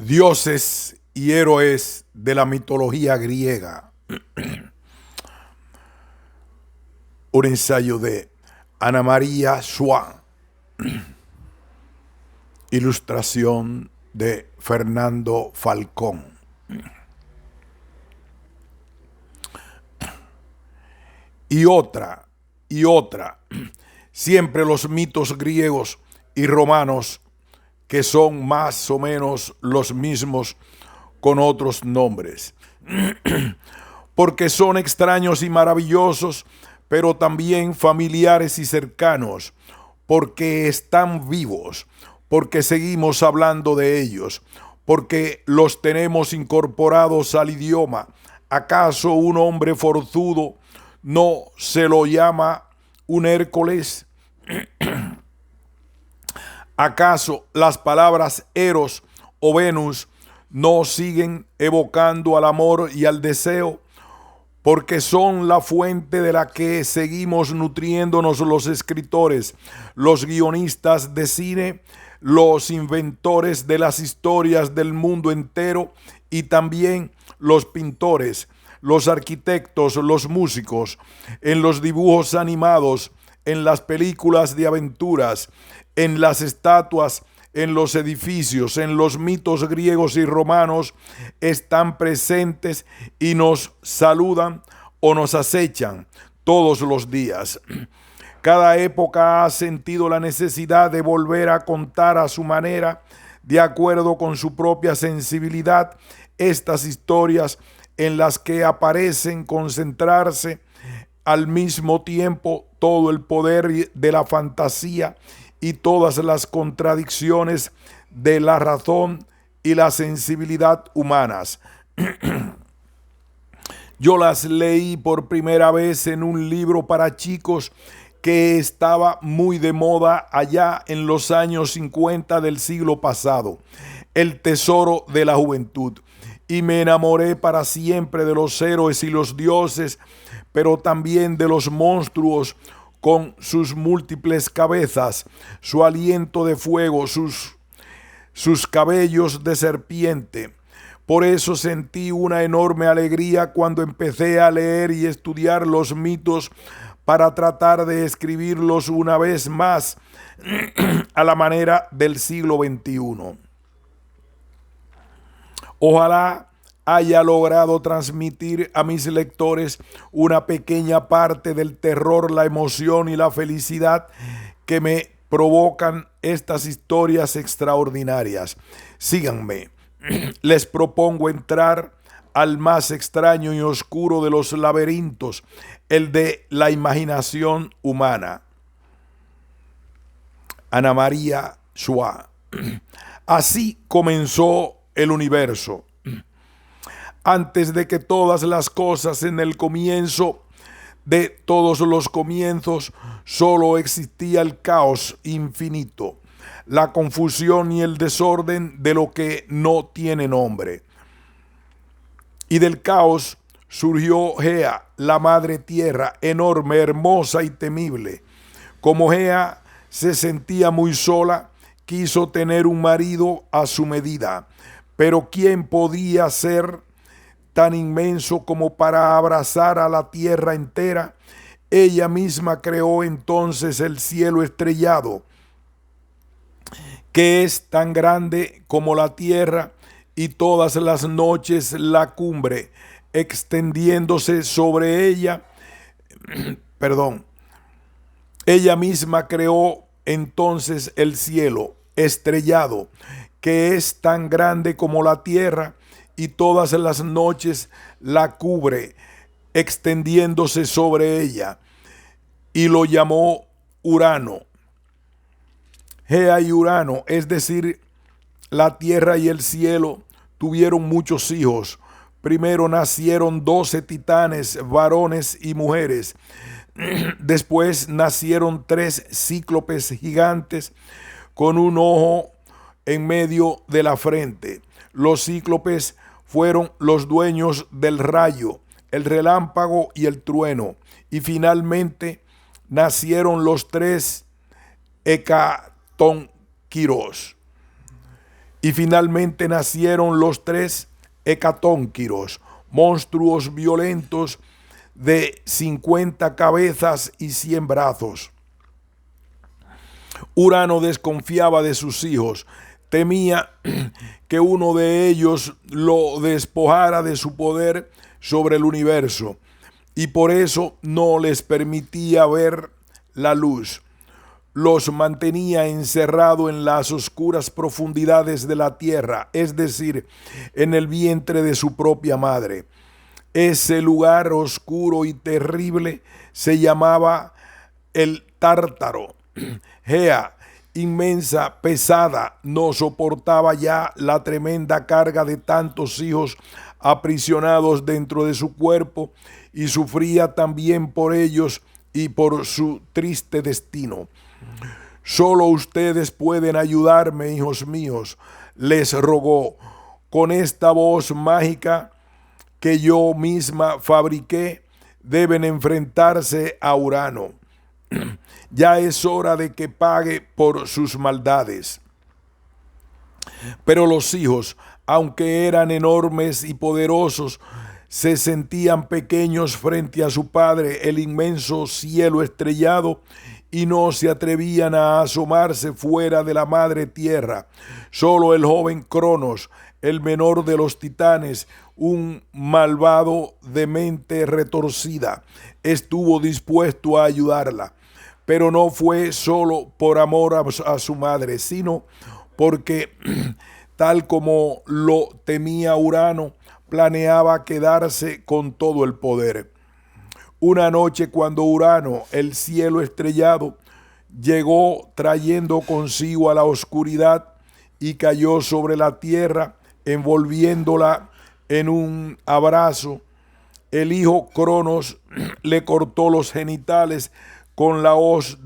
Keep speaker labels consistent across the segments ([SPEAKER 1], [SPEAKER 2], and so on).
[SPEAKER 1] Dioses y héroes de la mitología griega. Un ensayo de Ana María Schwa. Ilustración de Fernando Falcón. Y otra. Siempre los mitos griegos y romanos, que son más o menos los mismos con otros nombres, porque son extraños y maravillosos, pero también familiares y cercanos, porque están vivos, porque seguimos hablando de ellos, porque los tenemos incorporados al idioma. ¿Acaso un hombre forzudo no se lo llama un Hércules? ¿Acaso las palabras Eros o Venus no siguen evocando al amor y al deseo? Porque son la fuente de la que seguimos nutriéndonos los escritores, los guionistas de cine, los inventores de las historias del mundo entero, y también los pintores, los arquitectos, los músicos, en los dibujos animados, en las películas de aventuras, en las estatuas, en los edificios, en los mitos griegos y romanos, están presentes y nos saludan o nos acechan todos los días. Cada época ha sentido la necesidad de volver a contar a su manera, de acuerdo con su propia sensibilidad, estas historias en las que aparecen concentrarse al mismo tiempo todo el poder de la fantasía y todas las contradicciones de la razón y la sensibilidad humanas. Yo las leí por primera vez en un libro para chicos que estaba muy de moda allá en los años 50 del siglo pasado, El tesoro de la juventud. Y me enamoré para siempre de los héroes y los dioses, pero también de los monstruos con sus múltiples cabezas, su aliento de fuego, sus cabellos de serpiente. Por eso sentí una enorme alegría cuando empecé a leer y estudiar los mitos para tratar de escribirlos una vez más a la manera del siglo XXI. Ojalá haya logrado transmitir a mis lectores una pequeña parte del terror, la emoción y la felicidad que me provocan estas historias extraordinarias. Síganme. Les propongo entrar al más extraño y oscuro de los laberintos, el de la imaginación humana. Ana María Schwa. Así comenzó el universo. Antes de que todas las cosas, en el comienzo de todos los comienzos, solo existía el caos infinito, la confusión y el desorden de lo que no tiene nombre. Y del caos surgió Gea, la madre tierra, enorme, hermosa y temible. Como Gea se sentía muy sola, quiso tener un marido a su medida. Pero ¿quién podía ser tan inmenso como para abrazar a la tierra entera? Ella misma creó entonces el cielo estrellado, que es tan grande como la tierra, y todas las noches la cumbre, extendiéndose sobre ella. Ella misma creó entonces el cielo estrellado, que es tan grande como la tierra, y todas las noches la cubre, extendiéndose sobre ella, y lo llamó Urano. Gea y Urano, es decir, la tierra y el cielo, tuvieron muchos hijos. Primero nacieron 12 titanes, varones y mujeres. Después nacieron 3 cíclopes gigantes con un ojo en medio de la frente. Los cíclopes fueron los dueños del rayo, el relámpago y el trueno. Y finalmente nacieron los 3 hecatónquiros, Y finalmente nacieron los 3 hecatónquiros, monstruos violentos de 50 cabezas y 100 brazos. Urano desconfiaba de sus hijos, temía que uno de ellos lo despojara de su poder sobre el universo, y por eso no les permitía ver la luz. Los mantenía encerrados en las oscuras profundidades de la tierra, es decir, en el vientre de su propia madre. Ese lugar oscuro y terrible se llamaba el Tártaro. Gea, inmensa, pesada, no soportaba ya la tremenda carga de tantos hijos aprisionados dentro de su cuerpo y sufría también por ellos y por su triste destino. Solo ustedes pueden ayudarme, hijos míos, les rogó con esta voz mágica que yo misma fabriqué. Deben enfrentarse a Urano. Ya es hora de que pague por sus maldades. Pero los hijos, aunque eran enormes y poderosos, se sentían pequeños frente a su padre, el inmenso cielo estrellado, y no se atrevían a asomarse fuera de la madre tierra. Solo el joven Cronos, el menor de los titanes, un malvado de mente retorcida, estuvo dispuesto a ayudarla. Pero no fue solo por amor a su madre, sino porque, tal como lo temía Urano, planeaba quedarse con todo el poder. Una noche, cuando Urano, el cielo estrellado, llegó trayendo consigo a la oscuridad y cayó sobre la tierra, envolviéndola en un abrazo, el hijo Cronos le cortó los genitales con la hoz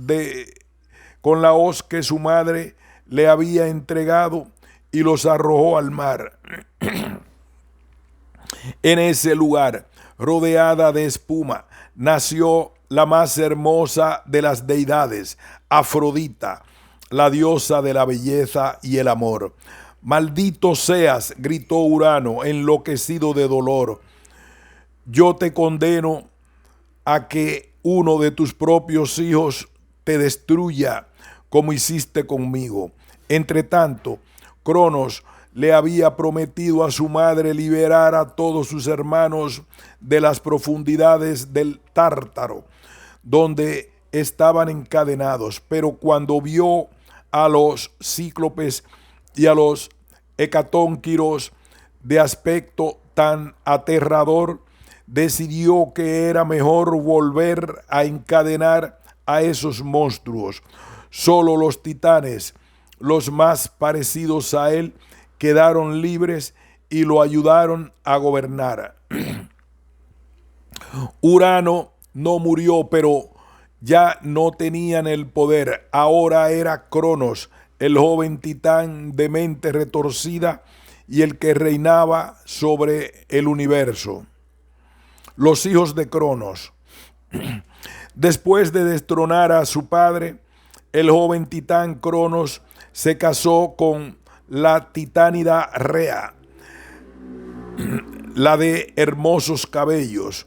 [SPEAKER 1] que su madre le había entregado y los arrojó al mar. En ese lugar, rodeada de espuma, nació la más hermosa de las deidades, Afrodita, la diosa de la belleza y el amor. Maldito seas, gritó Urano, enloquecido de dolor. Yo te condeno a que uno de tus propios hijos te destruya como hiciste conmigo. Entre tanto, Cronos le había prometido a su madre liberar a todos sus hermanos de las profundidades del Tártaro, donde estaban encadenados. Pero cuando vio a los cíclopes y a los hecatónquiros de aspecto tan aterrador, decidió que era mejor volver a encadenar a esos monstruos. Solo los titanes, los más parecidos a él, quedaron libres y lo ayudaron a gobernar. Urano no murió, pero ya no tenían el poder. Ahora era Cronos, el joven titán de mente retorcida y el que reinaba sobre el universo. Los hijos de Cronos. Después de destronar a su padre, el joven titán Cronos se casó con la titánida Rea, la de hermosos cabellos.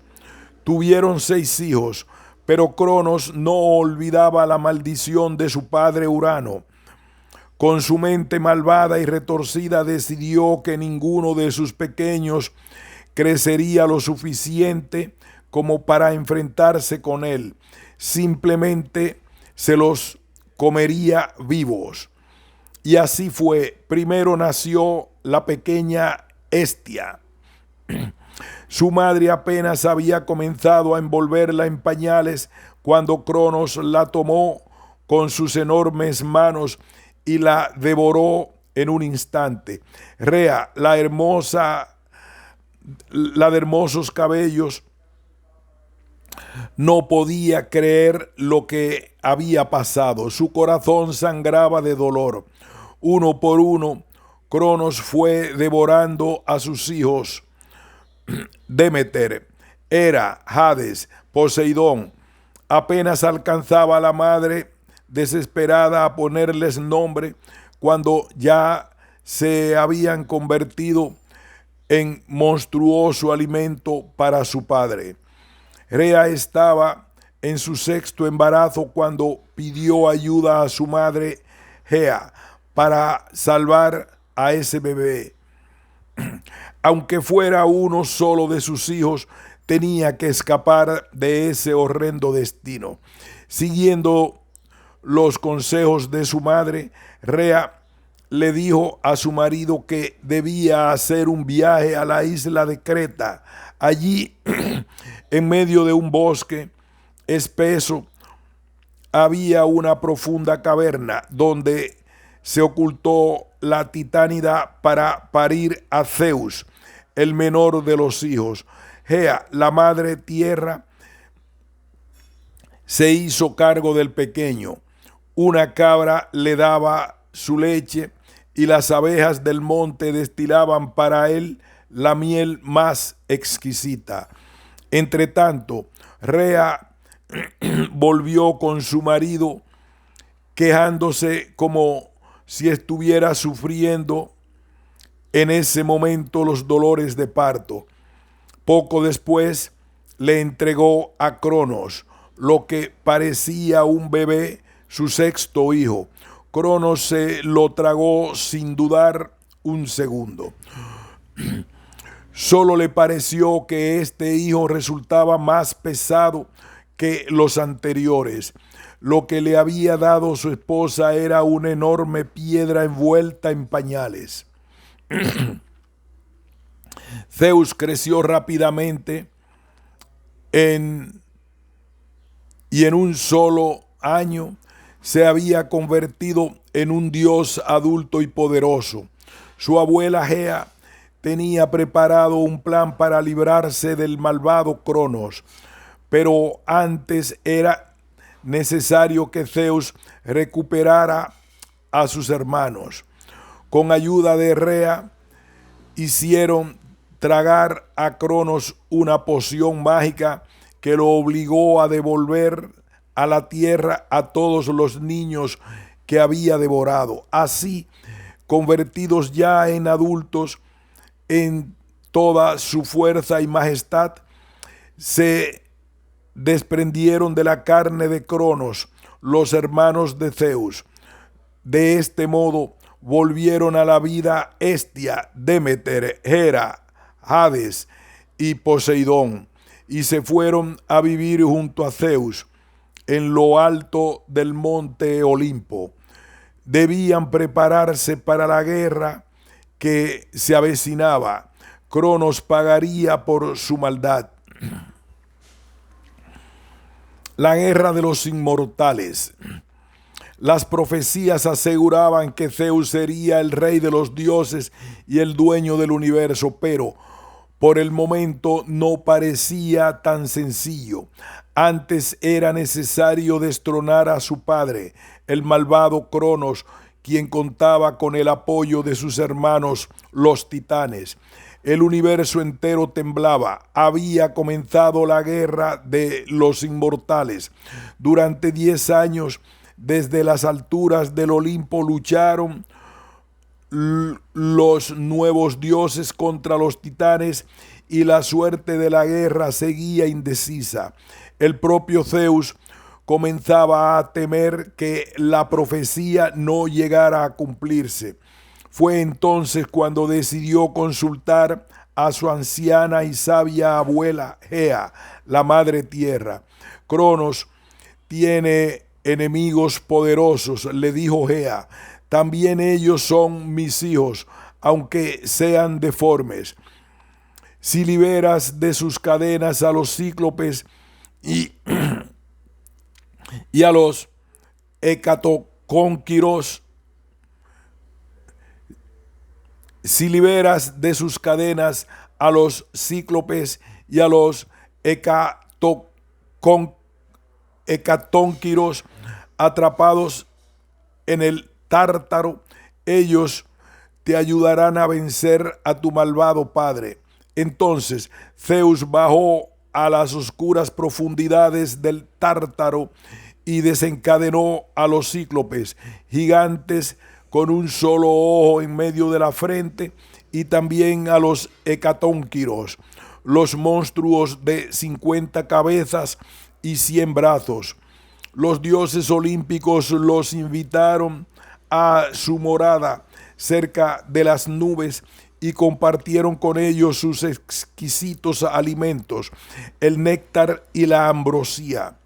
[SPEAKER 1] Tuvieron 6 hijos, pero Cronos no olvidaba la maldición de su padre Urano. Con su mente malvada y retorcida decidió que ninguno de sus pequeños crecería lo suficiente como para enfrentarse con él. Simplemente se los comería vivos. Y así fue. Primero nació la pequeña Hestia. Su madre apenas había comenzado a envolverla en pañales cuando Cronos la tomó con sus enormes manos y la devoró en un instante. Rea, la de hermosos cabellos, no podía creer lo que había pasado. Su corazón sangraba de dolor. Uno por uno, Cronos fue devorando a sus hijos. Demeter, Hera, Hades, Poseidón. Apenas alcanzaba a la madre desesperada a ponerles nombre cuando ya se habían convertido en monstruoso alimento para su padre. Rea estaba en su sexto embarazo cuando pidió ayuda a su madre Gea para salvar a ese bebé. Aunque fuera uno solo de sus hijos, tenía que escapar de ese horrendo destino. Siguiendo los consejos de su madre, Rea le dijo a su marido que debía hacer un viaje a la isla de Creta. Allí, en medio de un bosque espeso, había una profunda caverna donde se ocultó la titánida para parir a Zeus, el menor de los hijos. Gea, la madre tierra, se hizo cargo del pequeño. Una cabra le daba su leche y las abejas del monte destilaban para él la miel más exquisita. Entre tanto, Rea volvió con su marido, quejándose como si estuviera sufriendo en ese momento los dolores de parto. Poco después le entregó a Cronos, lo que parecía un bebé, su sexto hijo. Cronos se lo tragó sin dudar un segundo. Solo le pareció que este hijo resultaba más pesado que los anteriores. Lo que le había dado su esposa era una enorme piedra envuelta en pañales. Zeus creció rápidamente y en un solo año se había convertido en un dios adulto y poderoso. Su abuela Gea tenía preparado un plan para librarse del malvado Cronos, pero antes era necesario que Zeus recuperara a sus hermanos. Con ayuda de Rea, hicieron tragar a Cronos una poción mágica que lo obligó a devolver a la tierra a todos los niños que había devorado. Así, convertidos ya en adultos, en toda su fuerza y majestad, se desprendieron de la carne de Cronos, los hermanos de Zeus. De este modo volvieron a la vida Hestia, Demeter, Hera, Hades y Poseidón, y se fueron a vivir junto a Zeus en lo alto del monte Olimpo. Debían prepararse para la guerra que se avecinaba. Cronos pagaría por su maldad. La guerra de los inmortales. Las profecías aseguraban que Zeus sería el rey de los dioses y el dueño del universo, pero por el momento no parecía tan sencillo. Antes era necesario destronar a su padre, el malvado Cronos, quien contaba con el apoyo de sus hermanos, los titanes. El universo entero temblaba. Había comenzado la guerra de los inmortales. Durante 10 años, desde las alturas del Olimpo, lucharon los nuevos dioses contra los titanes y la suerte de la guerra seguía indecisa. El propio Zeus comenzaba a temer que la profecía no llegara a cumplirse. Fue entonces cuando decidió consultar a su anciana y sabia abuela Gea, la madre tierra. Cronos tiene enemigos poderosos, le dijo Gea. También ellos son mis hijos, aunque sean deformes. Si liberas de sus cadenas a los cíclopes y a los hecatocónquiros, si liberas de sus cadenas a los cíclopes y a los hecatónquiros atrapados en el Tártaro, ellos te ayudarán a vencer a tu malvado padre. Entonces Zeus bajó a las oscuras profundidades del Tártaro y desencadenó a los cíclopes, gigantes con un solo ojo en medio de la frente, y también a los hecatónquiros, los monstruos de 50 cabezas y 100 brazos. Los dioses olímpicos los invitaron a su morada cerca de las nubes y compartieron con ellos sus exquisitos alimentos, el néctar y la ambrosía.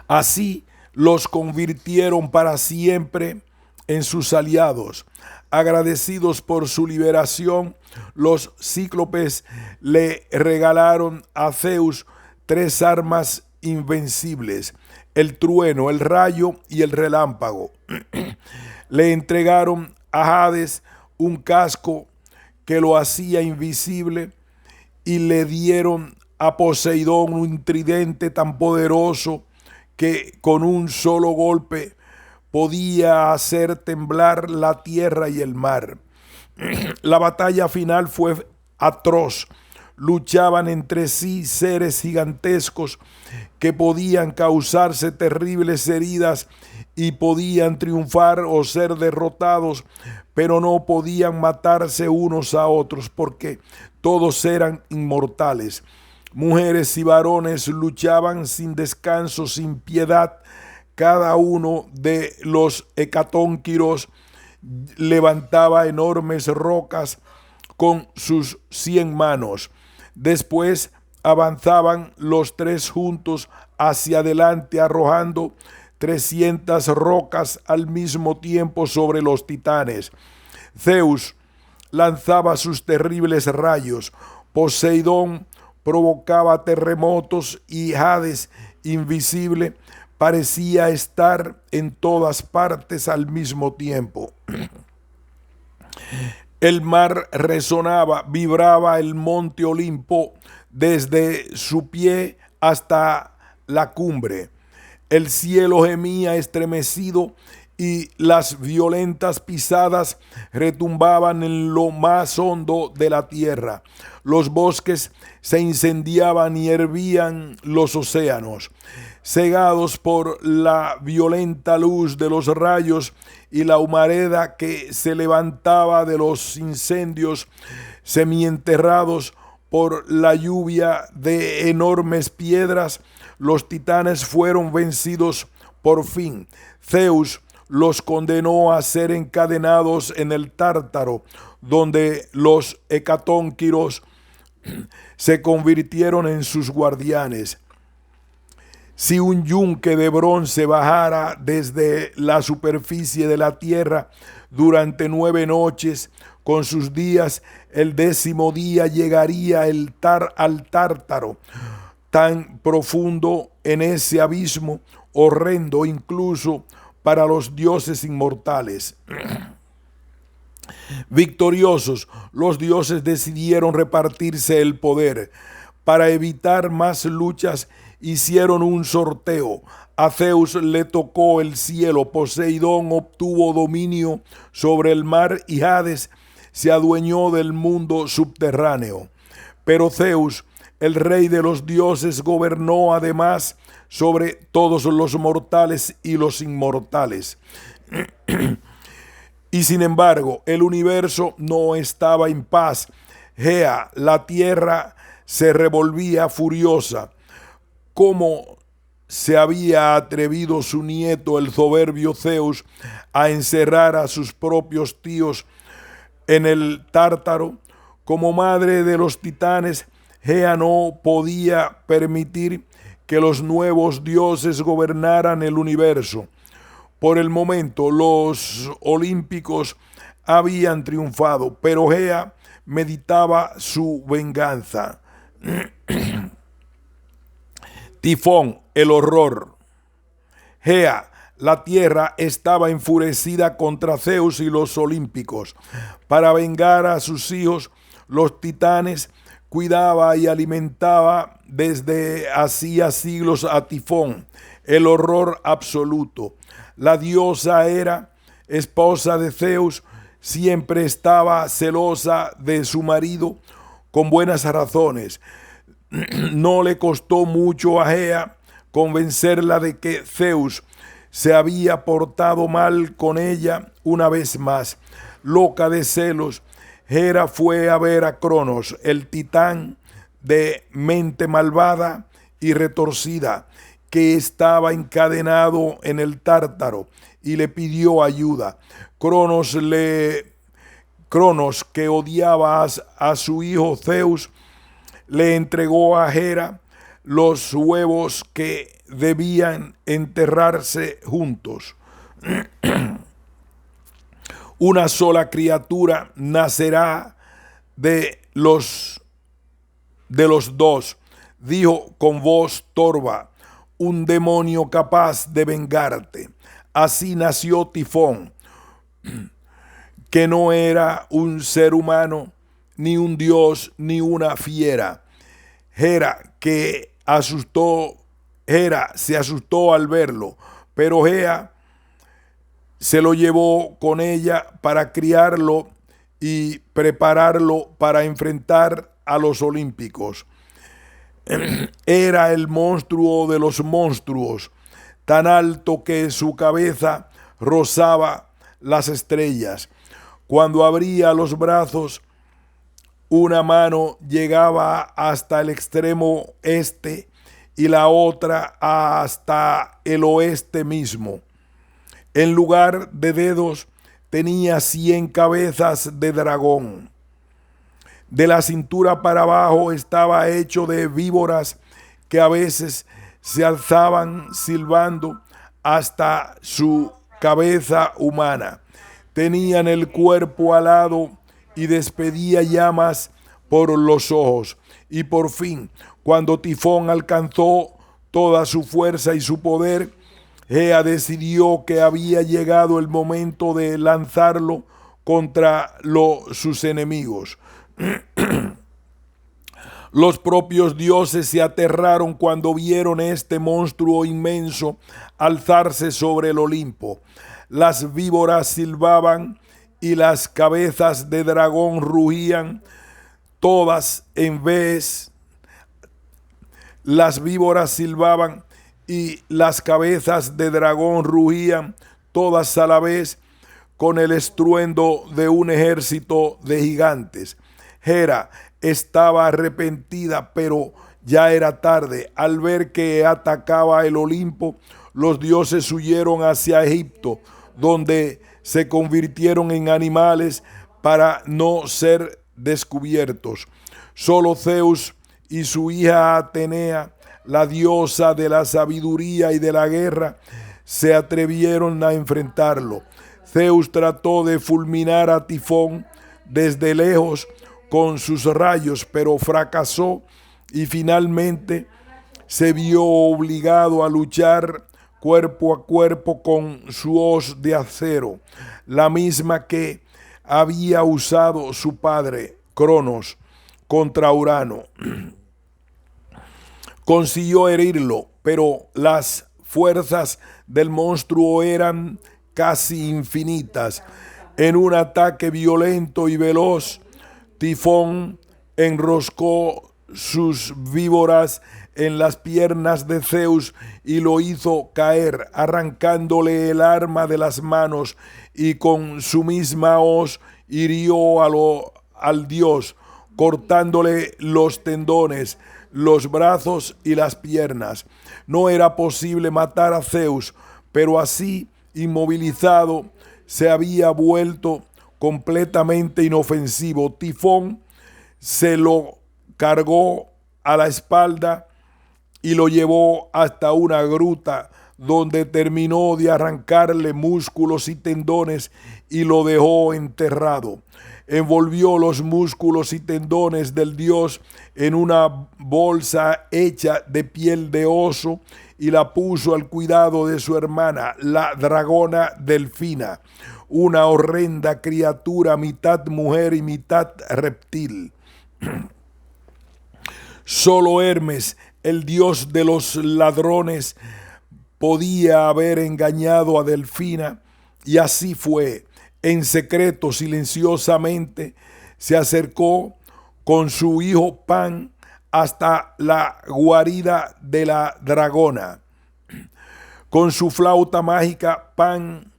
[SPEAKER 1] Así los convirtieron para siempre en sus aliados. Agradecidos por su liberación, los cíclopes le regalaron a Zeus 3 armas invencibles: el trueno, el rayo y el relámpago. Le entregaron a Hades un casco que lo hacía invisible, y le dieron a Poseidón un tridente tan poderoso que con un solo golpe podía hacer temblar la tierra y el mar. La batalla final fue atroz. Luchaban entre sí seres gigantescos que podían causarse terribles heridas y podían triunfar o ser derrotados, pero no podían matarse unos a otros porque todos eran inmortales. Mujeres y varones luchaban sin descanso, sin piedad. Cada uno de los hecatónquiros levantaba enormes rocas con sus 100 manos. Después avanzaban los 3 juntos hacia adelante, arrojando 300 rocas al mismo tiempo sobre los titanes. Zeus lanzaba sus terribles rayos, Poseidón provocaba terremotos y Hades, invisible, parecía estar en todas partes al mismo tiempo. El mar resonaba, vibraba el monte Olimpo desde su pie hasta la cumbre. El cielo gemía estremecido y las violentas pisadas retumbaban en lo más hondo de la tierra. Los bosques se incendiaban y hervían los océanos. Cegados por la violenta luz de los rayos y la humareda que se levantaba de los incendios, semienterrados por la lluvia de enormes piedras, los titanes fueron vencidos por fin. Zeus los condenó a ser encadenados en el Tártaro, donde los hecatónquiros se convirtieron en sus guardianes. Si un yunque de bronce bajara desde la superficie de la tierra durante 9 noches, con sus días, el 10º día llegaría al Tártaro, tan profundo en ese abismo, horrendo incluso para los dioses inmortales. Victoriosos, los dioses decidieron repartirse el poder. Para evitar más luchas, hicieron un sorteo. A Zeus le tocó el cielo, Poseidón obtuvo dominio sobre el mar y Hades se adueñó del mundo subterráneo. Pero Zeus, el rey de los dioses, gobernó además sobre todos los mortales y los inmortales. Y sin embargo, el universo no estaba en paz. Gea, la tierra, se revolvía furiosa. ¿Cómo se había atrevido su nieto, el soberbio Zeus, a encerrar a sus propios tíos en el Tártaro? Como madre de los titanes, Gea no podía permitir que los nuevos dioses gobernaran el universo. Por el momento, los olímpicos habían triunfado, pero Gea meditaba su venganza. Tifón, el horror. Gea, la tierra, estaba enfurecida contra Zeus y los olímpicos. Para vengar a sus hijos, los titanes, cuidaba y alimentaba desde hacía siglos a Tifón, el horror absoluto. La diosa Hera, esposa de Zeus, siempre estaba celosa de su marido, con buenas razones. No le costó mucho a Gea convencerla de que Zeus se había portado mal con ella una vez más. Loca de celos, Hera fue a ver a Cronos, el titán de mente malvada y retorcida, que estaba encadenado en el Tártaro, y le pidió ayuda. Cronos, que odiaba a su hijo Zeus, le entregó a Hera los huevos que debían enterrarse juntos. Una sola criatura nacerá de los dos, dijo con voz torva, un demonio capaz de vengarte. Así nació Tifón, que no era un ser humano, ni un dios, ni una fiera. Hera se asustó al verlo, pero Gea se lo llevó con ella para criarlo y prepararlo para enfrentar a los olímpicos. Era el monstruo de los monstruos, tan alto que su cabeza rozaba las estrellas. Cuando abría los brazos, una mano llegaba hasta el extremo este y la otra hasta el oeste mismo. En lugar de dedos, tenía 100 cabezas de dragón. De la cintura para abajo estaba hecho de víboras que a veces se alzaban silbando hasta su cabeza humana. Tenían el cuerpo alado y despedía llamas por los ojos. Y por fin, cuando Tifón alcanzó toda su fuerza y su poder, Gea decidió que había llegado el momento de lanzarlo contra sus enemigos. Los propios dioses se aterraron cuando vieron este monstruo inmenso alzarse sobre el Olimpo. Las víboras silbaban y las cabezas de dragón rugían, todas en vez. Las víboras silbaban y las cabezas de dragón rugían, todas a la vez, con el estruendo de un ejército de gigantes. Hera estaba arrepentida, pero ya era tarde. Al ver que atacaba el Olimpo, los dioses huyeron hacia Egipto, donde se convirtieron en animales para no ser descubiertos. Solo Zeus y su hija Atenea, la diosa de la sabiduría y de la guerra, se atrevieron a enfrentarlo. Zeus trató de fulminar a Tifón desde lejos con sus rayos, pero fracasó y finalmente se vio obligado a luchar cuerpo a cuerpo con su hoz de acero, la misma que había usado su padre Cronos contra Urano. Consiguió herirlo, pero las fuerzas del monstruo eran casi infinitas. En un ataque violento y veloz, Tifón enroscó sus víboras en las piernas de Zeus y lo hizo caer, arrancándole el arma de las manos, y con su misma hoz hirió al dios, cortándole los tendones, los brazos y las piernas. No era posible matar a Zeus, pero así, inmovilizado, se había vuelto completamente inofensivo. Tifón se lo cargó a la espalda y lo llevó hasta una gruta, donde terminó de arrancarle músculos y tendones y lo dejó enterrado. Envolvió los músculos y tendones del dios en una bolsa hecha de piel de oso y la puso al cuidado de su hermana, la dragona Delfina, una horrenda criatura mitad mujer y mitad reptil. Solo Hermes, el dios de los ladrones, podía haber engañado a Delfina, y así fue. En secreto, silenciosamente, se acercó con su hijo Pan hasta la guarida de la dragona. Con su flauta mágica, Pan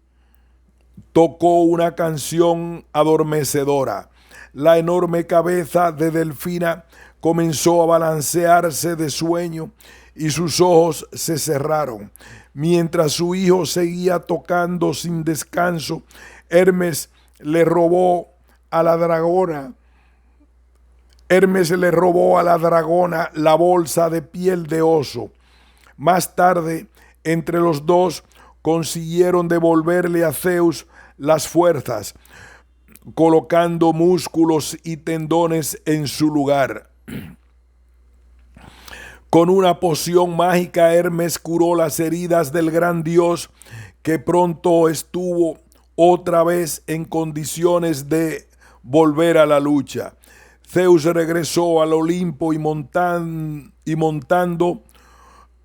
[SPEAKER 1] tocó una canción adormecedora. La enorme cabeza de Delfina comenzó a balancearse de sueño y sus ojos se cerraron. Mientras su hijo seguía tocando sin descanso, Hermes le robó a la dragona. Hermes le robó a la dragona la bolsa de piel de oso. Más tarde, entre los dos consiguieron devolverle a Zeus las fuerzas, colocando músculos y tendones en su lugar. Con una poción mágica, Hermes curó las heridas del gran dios, que pronto estuvo otra vez en condiciones de volver a la lucha. Zeus regresó al Olimpo y montando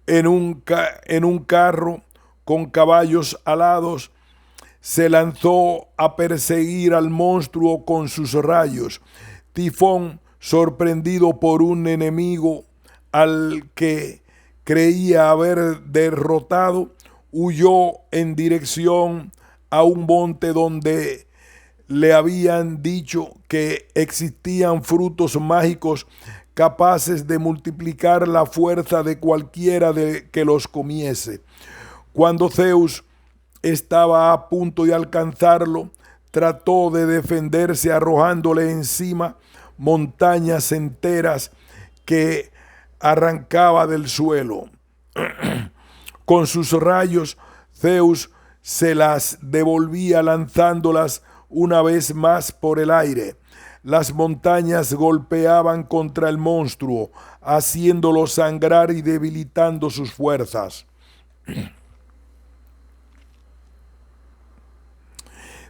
[SPEAKER 1] en un carro con caballos alados, se lanzó a perseguir al monstruo con sus rayos. Tifón, sorprendido por un enemigo al que creía haber derrotado, huyó en dirección a un monte donde le habían dicho que existían frutos mágicos capaces de multiplicar la fuerza de cualquiera que los comiese. Cuando Zeus estaba a punto de alcanzarlo, trató de defenderse arrojándole encima montañas enteras que arrancaba del suelo. Con sus rayos, Zeus se las devolvía lanzándolas una vez más por el aire. Las montañas golpeaban contra el monstruo, haciéndolo sangrar y debilitando sus fuerzas.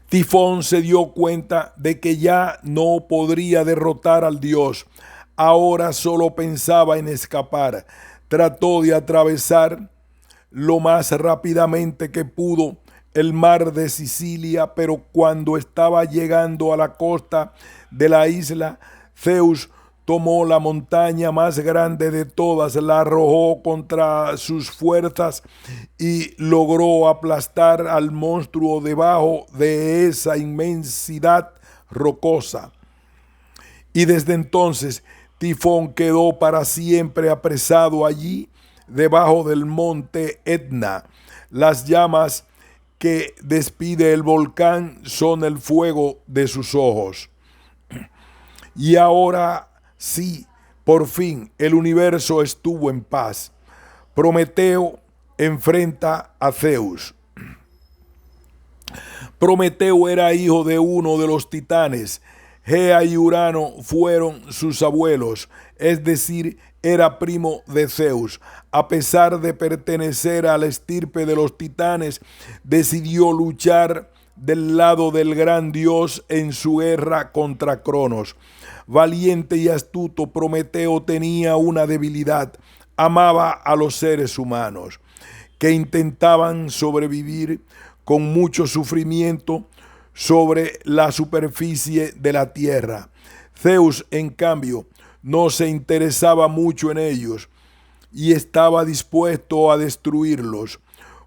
[SPEAKER 1] Tifón se dio cuenta de que ya no podría derrotar al dios. Ahora solo pensaba en escapar. Trató de atravesar lo más rápidamente que pudo el mar de Sicilia, pero cuando estaba llegando a la costa de la isla, Zeus tomó la montaña más grande de todas, la arrojó contra sus fuerzas y logró aplastar al monstruo debajo de esa inmensidad rocosa. Y desde entonces Tifón quedó para siempre apresado allí, debajo del monte Etna. Las llamas que despide el volcán son el fuego de sus ojos. Y ahora sí, por fin, el universo estuvo en paz. Prometeo enfrenta a Zeus. Prometeo era hijo de uno de los titanes. Gea y Urano fueron sus abuelos, es decir, era primo de Zeus. A pesar de pertenecer a la estirpe de los titanes, decidió luchar del lado del gran dios en su guerra contra Cronos. Valiente y astuto, Prometeo tenía una debilidad: amaba a los seres humanos, que intentaban sobrevivir con mucho sufrimiento sobre la superficie de la tierra. Zeus, en cambio, no se interesaba mucho en ellos y estaba dispuesto a destruirlos.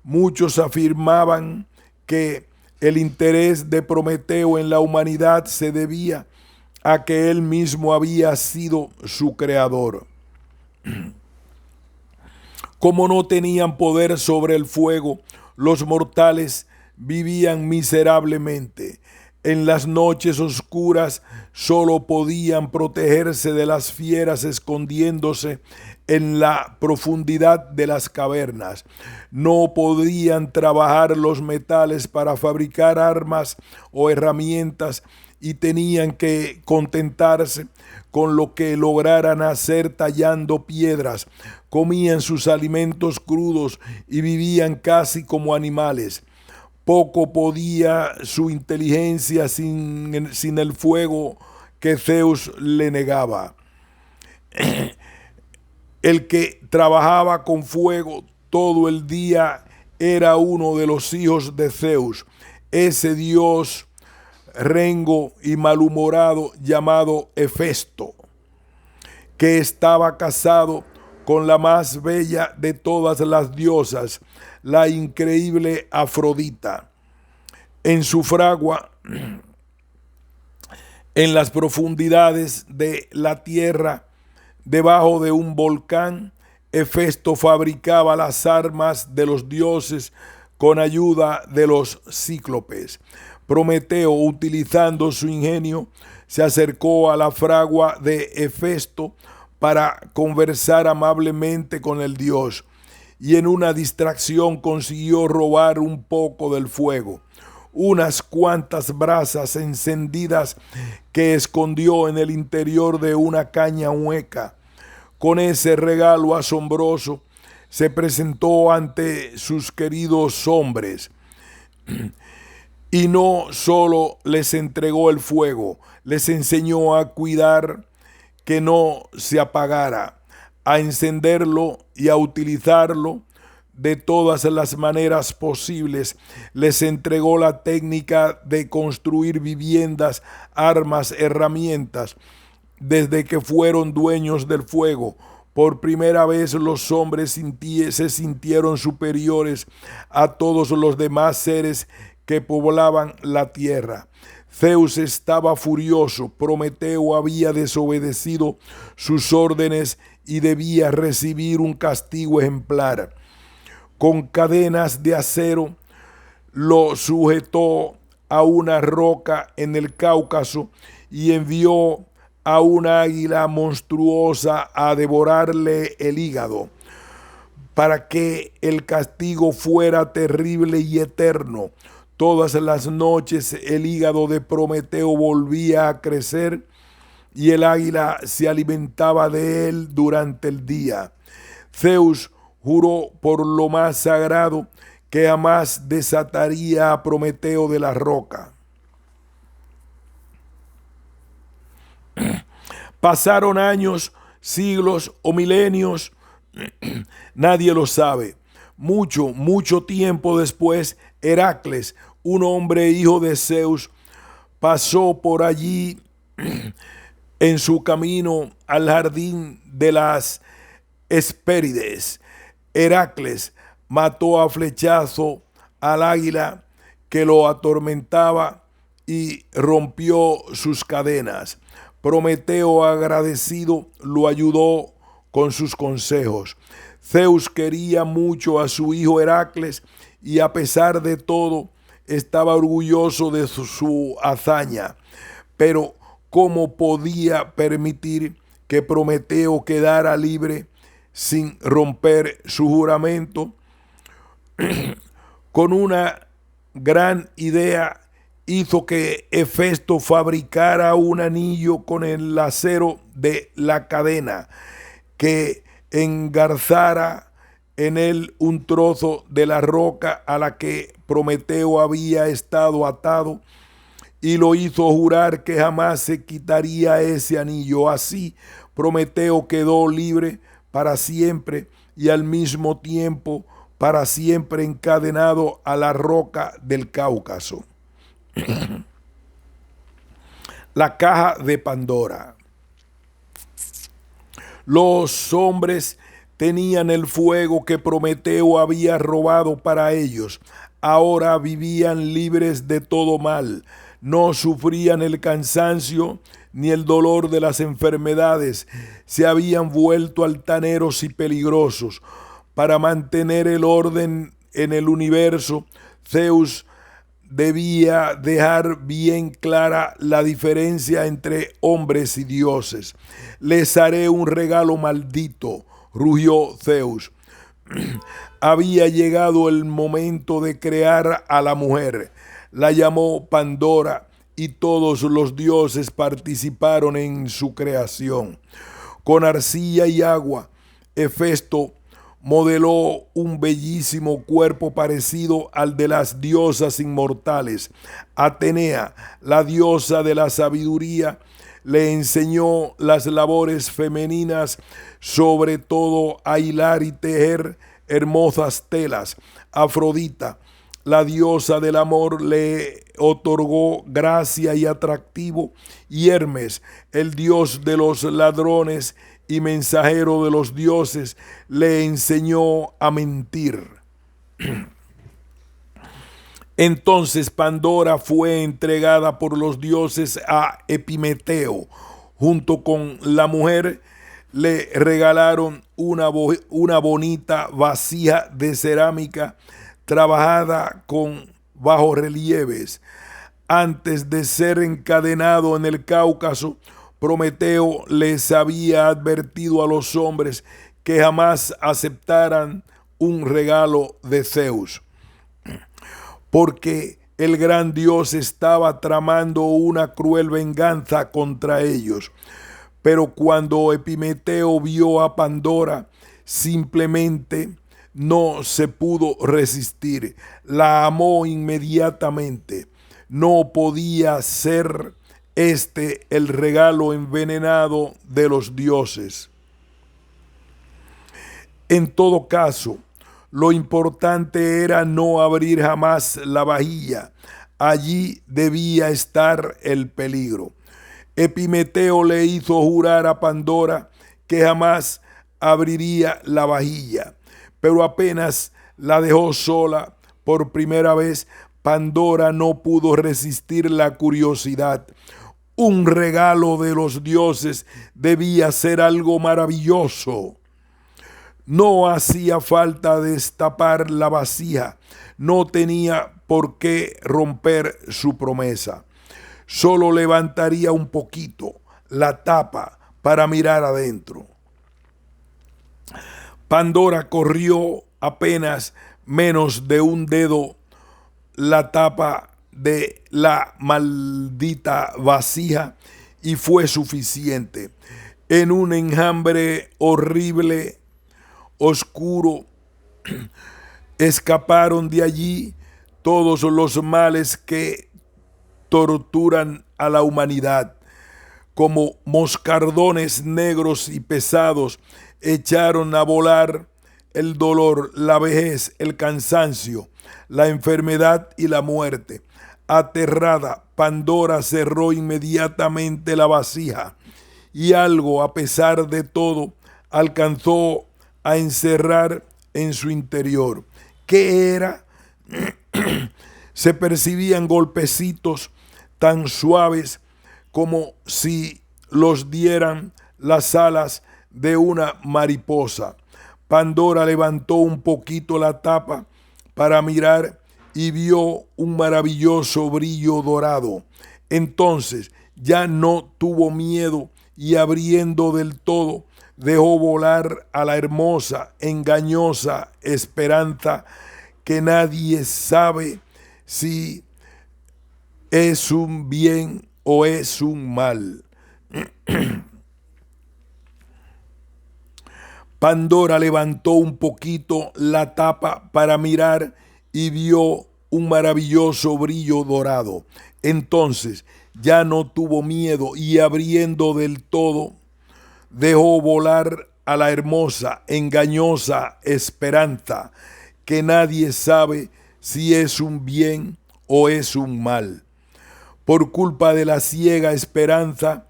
[SPEAKER 1] Muchos afirmaban que el interés de Prometeo en la humanidad se debía a que él mismo había sido su creador. Como no tenían poder sobre el fuego, los mortales vivían miserablemente. En las noches oscuras solo podían protegerse de las fieras escondiéndose en la profundidad de las cavernas. No podían trabajar los metales para fabricar armas o herramientas y tenían que contentarse con lo que lograran hacer tallando piedras. Comían sus alimentos crudos y vivían casi como animales. Poco podía su inteligencia sin el fuego que Zeus le negaba. El que trabajaba con fuego todo el día era uno de los hijos de Zeus, ese dios rengo y malhumorado llamado Hefesto, que estaba casado con la más bella de todas las diosas, la increíble Afrodita. En su fragua, en las profundidades de la tierra, debajo de un volcán, Hefesto fabricaba las armas de los dioses con ayuda de los cíclopes. Prometeo, utilizando su ingenio, se acercó a la fragua de Hefesto para conversar amablemente con el dios, y en una distracción consiguió robar un poco del fuego, unas cuantas brasas encendidas que escondió en el interior de una caña hueca. Con ese regalo asombroso se presentó ante sus queridos hombres y no solo les entregó el fuego, les enseñó a cuidar que no se apagara, a encenderlo y a utilizarlo de todas las maneras posibles. Les entregó la técnica de construir viviendas, armas, herramientas. Desde que fueron dueños del fuego, por primera vez los hombres se sintieron superiores a todos los demás seres que poblaban la tierra. Zeus estaba furioso. Prometeo había desobedecido sus órdenes y debía recibir un castigo ejemplar. Con cadenas de acero lo sujetó a una roca en el Cáucaso y envió a una águila monstruosa a devorarle el hígado, para que el castigo fuera terrible y eterno. Todas las noches el hígado de Prometeo volvía a crecer y el águila se alimentaba de él durante el día. Zeus juró por lo más sagrado que jamás desataría a Prometeo de la roca. Pasaron años, siglos o milenios, nadie lo sabe. Mucho tiempo después, Heracles, un hombre hijo de Zeus, pasó por allí en su camino al jardín de las Hespérides. Heracles mató a flechazo al águila que lo atormentaba y rompió sus cadenas. Prometeo, agradecido, lo ayudó con sus consejos. Zeus quería mucho a su hijo Heracles y a pesar de todo estaba orgulloso de su hazaña. Pero ¿cómo podía permitir que Prometeo quedara libre sin romper su juramento? Con una gran idea hizo que Hefesto fabricara un anillo con el acero de la cadena, que engarzara en él un trozo de la roca a la que Prometeo había estado atado, y lo hizo jurar que jamás se quitaría ese anillo. Así Prometeo quedó libre para siempre y al mismo tiempo para siempre encadenado a la roca del Cáucaso. La caja de Pandora. Los hombres tenían el fuego que Prometeo había robado para ellos. Ahora vivían libres de todo mal. No sufrían el cansancio ni el dolor de las enfermedades. Se habían vuelto altaneros y peligrosos. Para mantener el orden en el universo, Zeus debía dejar bien clara la diferencia entre hombres y dioses. Les haré un regalo maldito, rugió Zeus. Había llegado el momento de crear a la mujer. La llamó Pandora y todos los dioses participaron en su creación. Con arcilla y agua, Hefesto modeló un bellísimo cuerpo parecido al de las diosas inmortales. Atenea, la diosa de la sabiduría, le enseñó las labores femeninas, sobre todo a hilar y tejer hermosas telas. Afrodita, la diosa del amor, le otorgó gracia y atractivo, y Hermes, el dios de los ladrones y mensajero de los dioses, le enseñó a mentir. Entonces Pandora fue entregada por los dioses a Epimeteo. Junto con la mujer le regalaron una bonita vasija de cerámica trabajada con bajorrelieves. Antes de ser encadenado en el Cáucaso, Prometeo les había advertido a los hombres que jamás aceptaran un regalo de Zeus, porque el gran dios estaba tramando una cruel venganza contra ellos. Pero cuando Epimeteo vio a Pandora, simplemente no se pudo resistir. La amó inmediatamente. No podía ser este el regalo envenenado de los dioses. En todo caso, lo importante era no abrir jamás la vajilla. Allí debía estar el peligro. Epimeteo le hizo jurar a Pandora que jamás abriría la vajilla, pero apenas la dejó sola por primera vez, Pandora no pudo resistir la curiosidad. Un regalo de los dioses debía ser algo maravilloso. No hacía falta destapar la vasija, no tenía por qué romper su promesa. Solo levantaría un poquito la tapa para mirar adentro. Pandora corrió apenas menos de un dedo la tapa de la maldita vasija y fue suficiente. En un enjambre horrible, oscuro, escaparon de allí todos los males que torturan a la humanidad. Como moscardones negros y pesados, echaron a volar el dolor, la vejez, el cansancio, la enfermedad y la muerte. Aterrada, Pandora cerró inmediatamente la vasija y algo, a pesar de todo, alcanzó a encerrar en su interior. ¿Qué era? Se percibían golpecitos tan suaves como si los dieran las alas de una mariposa. Pandora levantó un poquito la tapa para mirar y vio un maravilloso brillo dorado. Entonces ya no tuvo miedo y abriendo del todo, dejó volar a la hermosa, engañosa esperanza que nadie sabe si es un bien o es un mal. Pandora levantó un poquito la tapa para mirar y vio un maravilloso brillo dorado. Entonces ya no tuvo miedo y abriendo del todo, dejó volar a la hermosa, engañosa esperanza que nadie sabe si es un bien o es un mal. Por culpa de la ciega esperanza,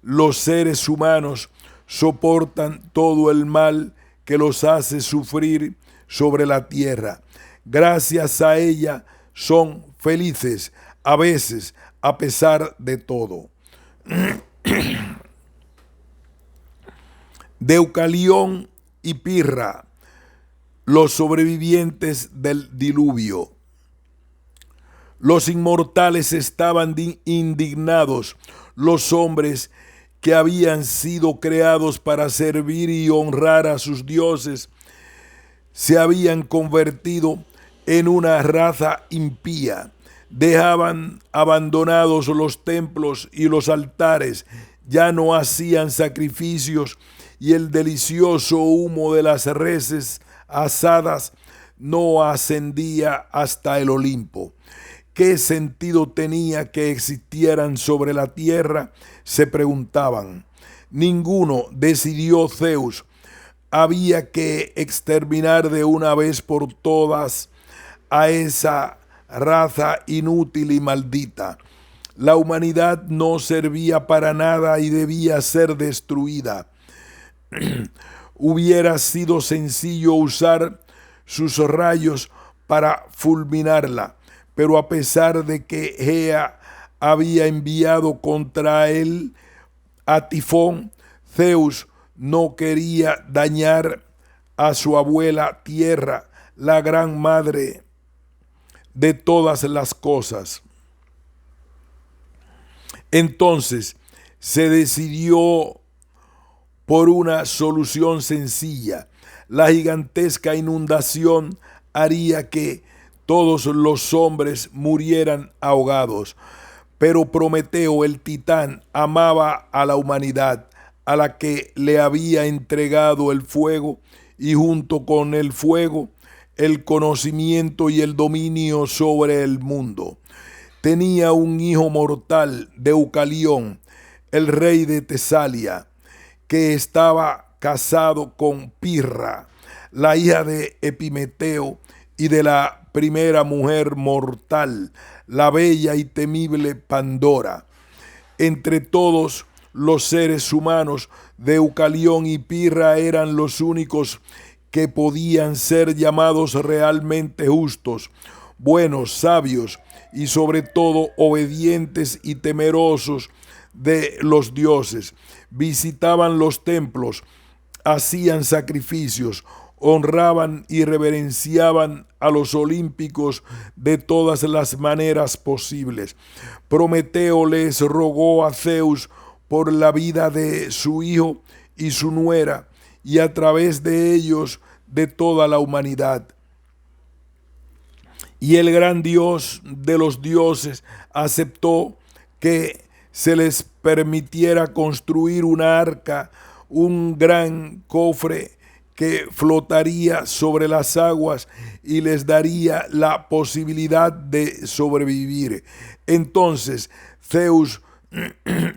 [SPEAKER 1] los seres humanos soportan todo el mal que los hace sufrir sobre la tierra. Gracias a ella son felices, a veces a pesar de todo. Deucalión y Pirra, los sobrevivientes del diluvio. Los inmortales estaban indignados. Los hombres que habían sido creados para servir y honrar a sus dioses se habían convertido en una raza impía. Dejaban abandonados los templos y los altares, ya no hacían sacrificios y el delicioso humo de las reses asadas no ascendía hasta el Olimpo. ¿Qué sentido tenía que existieran sobre la tierra?, se preguntaban. Ninguno, decidió Zeus. Había que exterminar de una vez por todas a esa raza inútil y maldita. La humanidad no servía para nada y debía ser destruida. Hubiera sido sencillo usar sus rayos para fulminarla. Pero a pesar de que Gea había enviado contra él a Tifón, Zeus no quería dañar a su abuela Tierra, la gran madre de todas las cosas. Entonces se decidió por una solución sencilla. La gigantesca inundación haría que todos los hombres murieran ahogados. Pero Prometeo, el titán, amaba a la humanidad, a la que le había entregado el fuego, y junto con el fuego, el conocimiento y el dominio sobre el mundo. Tenía un hijo mortal, Deucalión, el rey de Tesalia, que estaba casado con Pirra, la hija de Epimeteo, y de la primera mujer mortal, la bella y temible Pandora. Entre todos los seres humanos, Deucalión y Pirra eran los únicos que podían ser llamados realmente justos, buenos, sabios y sobre todo obedientes y temerosos de los dioses. Visitaban los templos, hacían sacrificios, honraban y reverenciaban a los olímpicos de todas las maneras posibles. Prometeo les rogó a Zeus por la vida de su hijo y su nuera, y a través de ellos de toda la humanidad. Y el gran Dios de los dioses aceptó que se les permitiera construir una arca, un gran cofre que flotaría sobre las aguas y les daría la posibilidad de sobrevivir. Entonces Zeus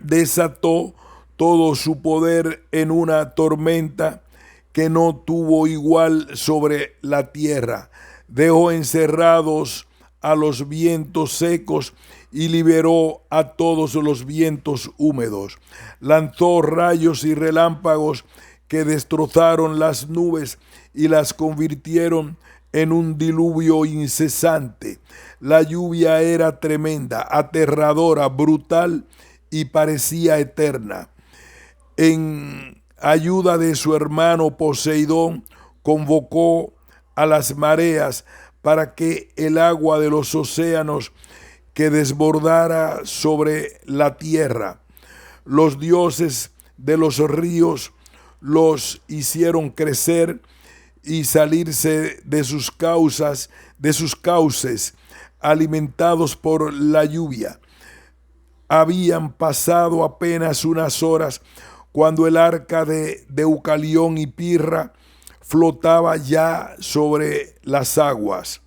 [SPEAKER 1] desató todo su poder en una tormenta que no tuvo igual sobre la tierra. Dejó encerrados a los vientos secos y liberó a todos los vientos húmedos. Lanzó rayos y relámpagos que destrozaron las nubes y las convirtieron en un diluvio incesante. La lluvia era tremenda, aterradora, brutal y parecía eterna. En ayuda de su hermano Poseidón, convocó a las mareas para que el agua de los océanos que desbordara sobre la tierra. Los dioses de los ríos los hicieron crecer y salirse de sus cauces, alimentados por la lluvia. Habían pasado apenas unas horas cuando el arca de Deucalión y Pirra flotaba ya sobre las aguas.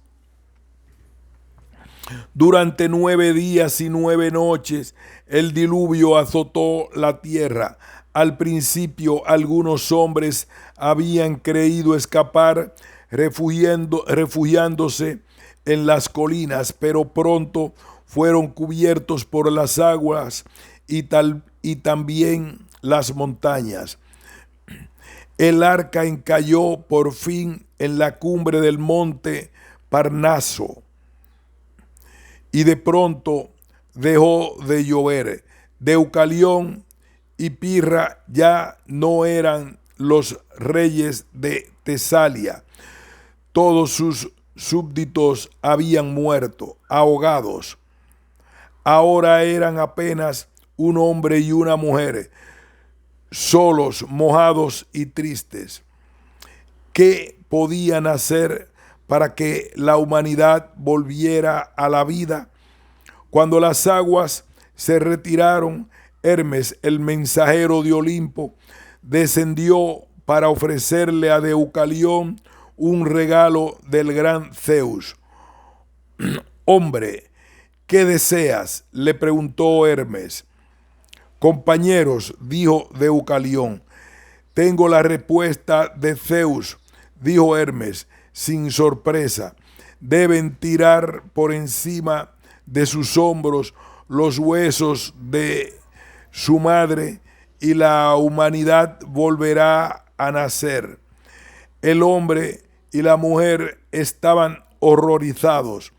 [SPEAKER 1] Durante 9 días y 9 noches el diluvio azotó la tierra. Al principio algunos hombres habían creído escapar refugiándose en las colinas, pero pronto fueron cubiertos por las aguas y también las montañas. El arca encalló por fin en la cumbre del monte Parnaso y de pronto dejó de llover. Deucalión y Pirra ya no eran los reyes de Tesalia. Todos sus súbditos habían muerto, ahogados. Ahora eran apenas un hombre y una mujer, solos, mojados y tristes. ¿Qué podían hacer para que la humanidad volviera a la vida? Cuando las aguas se retiraron, Hermes, el mensajero de Olimpo, descendió para ofrecerle a Deucalión un regalo del gran Zeus. Hombre, ¿qué deseas?, le preguntó Hermes. Compañeros, dijo Deucalión. Tengo la respuesta de Zeus, dijo Hermes, sin sorpresa. Deben tirar por encima de sus hombros los huesos de su madre y la humanidad volverá a nacer. El hombre y la mujer estaban horrorizados.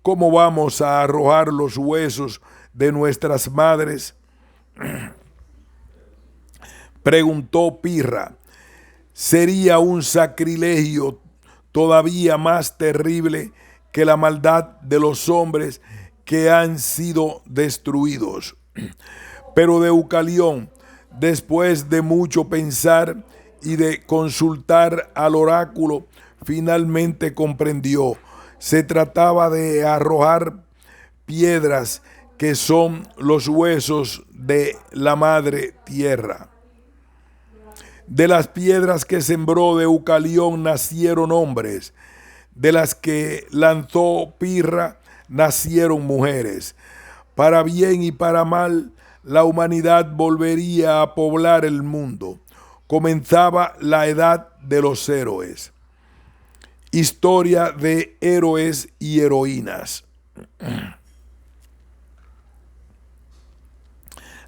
[SPEAKER 1] ¿Cómo vamos a arrojar los huesos de nuestras madres? Preguntó Pirra. Sería un sacrilegio todavía más terrible que la maldad de los hombres que han sido destruidos. Pero Deucalión, después de mucho pensar y de consultar al oráculo, finalmente comprendió. Se trataba de arrojar piedras que son los huesos de la madre tierra. De las piedras que sembró Deucalión nacieron hombres, de las que lanzó Pirra nacieron mujeres. Para bien y para mal, la humanidad volvería a poblar el mundo. Comenzaba la edad de los héroes. Historia de héroes y heroínas.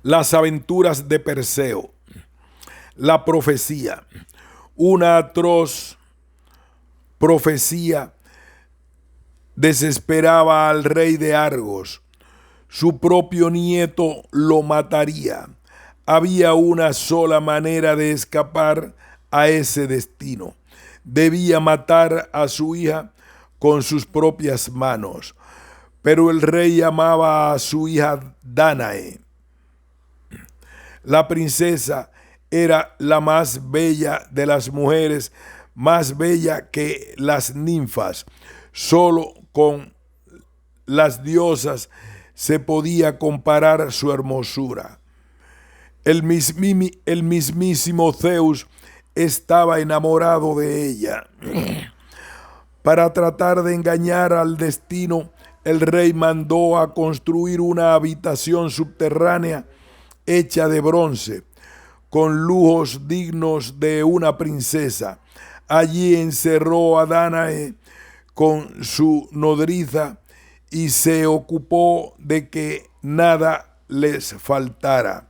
[SPEAKER 1] Las aventuras de Perseo. La profecía. Una atroz profecía desesperaba al rey de Argos. Su propio nieto lo mataría. Había una sola manera de escapar a ese destino. Debía matar a su hija con sus propias manos. Pero el rey amaba a su hija Dánae. La princesa era la más bella de las mujeres, más bella que las ninfas. Solo con las diosas se podía comparar su hermosura. El mismísimo Zeus estaba enamorado de ella. Para tratar de engañar al destino, el rey mandó a construir una habitación subterránea hecha de bronce, con lujos dignos de una princesa. Allí encerró a Dánae con su nodriza y se ocupó de que nada les faltara.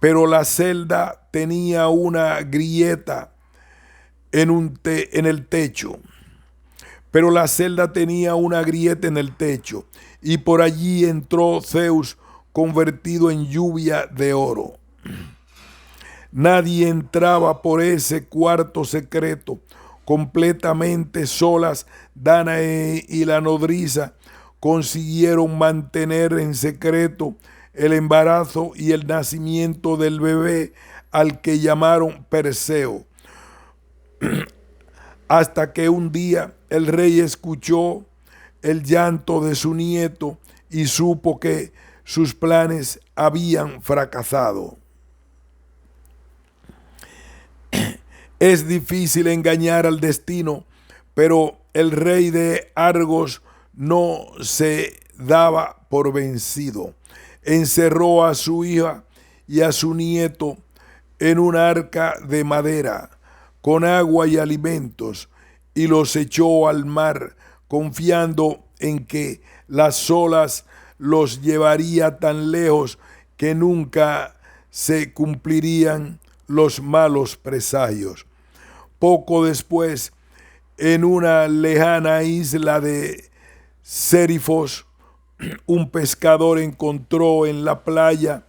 [SPEAKER 1] Pero la celda tenía una grieta en el techo. Pero la celda tenía una grieta en el techo, y por allí entró Zeus convertido en lluvia de oro. Nadie entraba por ese cuarto secreto. Completamente solas, Dánae y la nodriza consiguieron mantener en secreto el embarazo y el nacimiento del bebé, al que llamaron Perseo. Hasta que un día el rey escuchó el llanto de su nieto y supo que sus planes habían fracasado. Es difícil engañar al destino, pero el rey de Argos no se daba por vencido. Encerró a su hija y a su nieto en un arca de madera, con agua y alimentos, y los echó al mar, confiando en que las olas los llevaría tan lejos que nunca se cumplirían los malos presagios. Poco después, en una lejana isla de Sérifos, un pescador encontró en la playa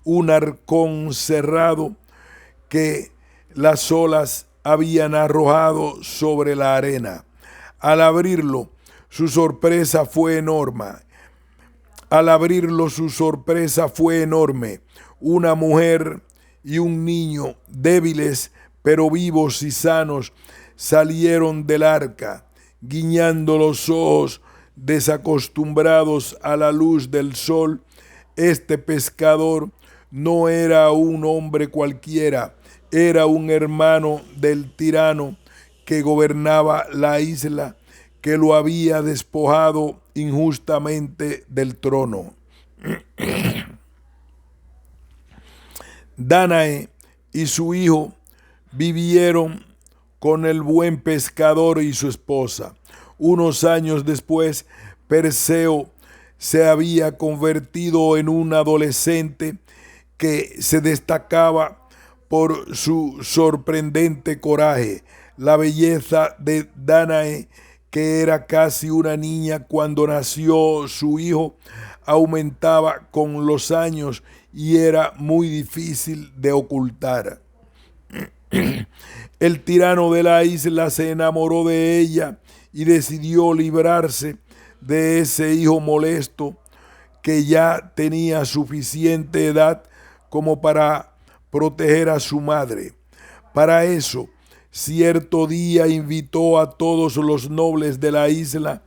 [SPEAKER 1] un arcón cerrado que las olas habían arrojado sobre la arena. Al abrirlo, su sorpresa fue enorme. Una mujer y un niño, débiles pero vivos y sanos, salieron del arca, guiñando los ojos, desacostumbrados a la luz del sol. Este pescador no era un hombre cualquiera, era un hermano del tirano que gobernaba la isla, que lo había despojado injustamente del trono. Dánae y su hijo vivieron con el buen pescador y su esposa. Unos años después, Perseo se había convertido en un adolescente que se destacaba por su sorprendente coraje. La belleza de Dánae, que era casi una niña cuando nació su hijo, aumentaba con los años y era muy difícil de ocultar. El tirano de la isla se enamoró de ella y decidió librarse de ese hijo molesto que ya tenía suficiente edad como para proteger a su madre. Para eso, cierto día invitó a todos los nobles de la isla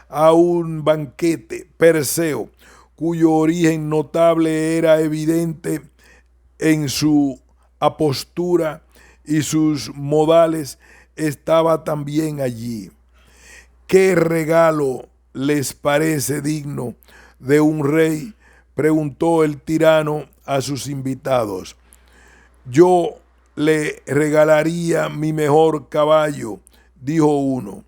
[SPEAKER 1] a un banquete. Perseo, cuyo origen notable era evidente en su apostura y sus modales, estaba también allí. ¿Qué regalo les parece digno de un rey?, preguntó el tirano a sus invitados. Yo le regalaría mi mejor caballo, dijo uno.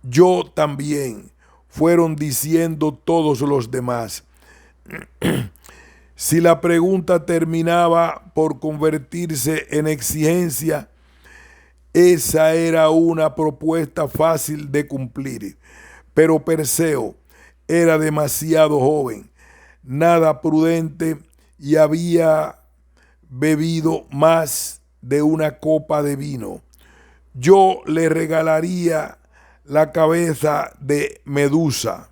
[SPEAKER 1] Yo también, fueron diciendo todos los demás. Si la pregunta terminaba por convertirse en exigencia, esa era una propuesta fácil de cumplir. Pero Perseo era demasiado joven, nada prudente y había bebido más de una copa de vino. Yo le regalaría la cabeza de Medusa.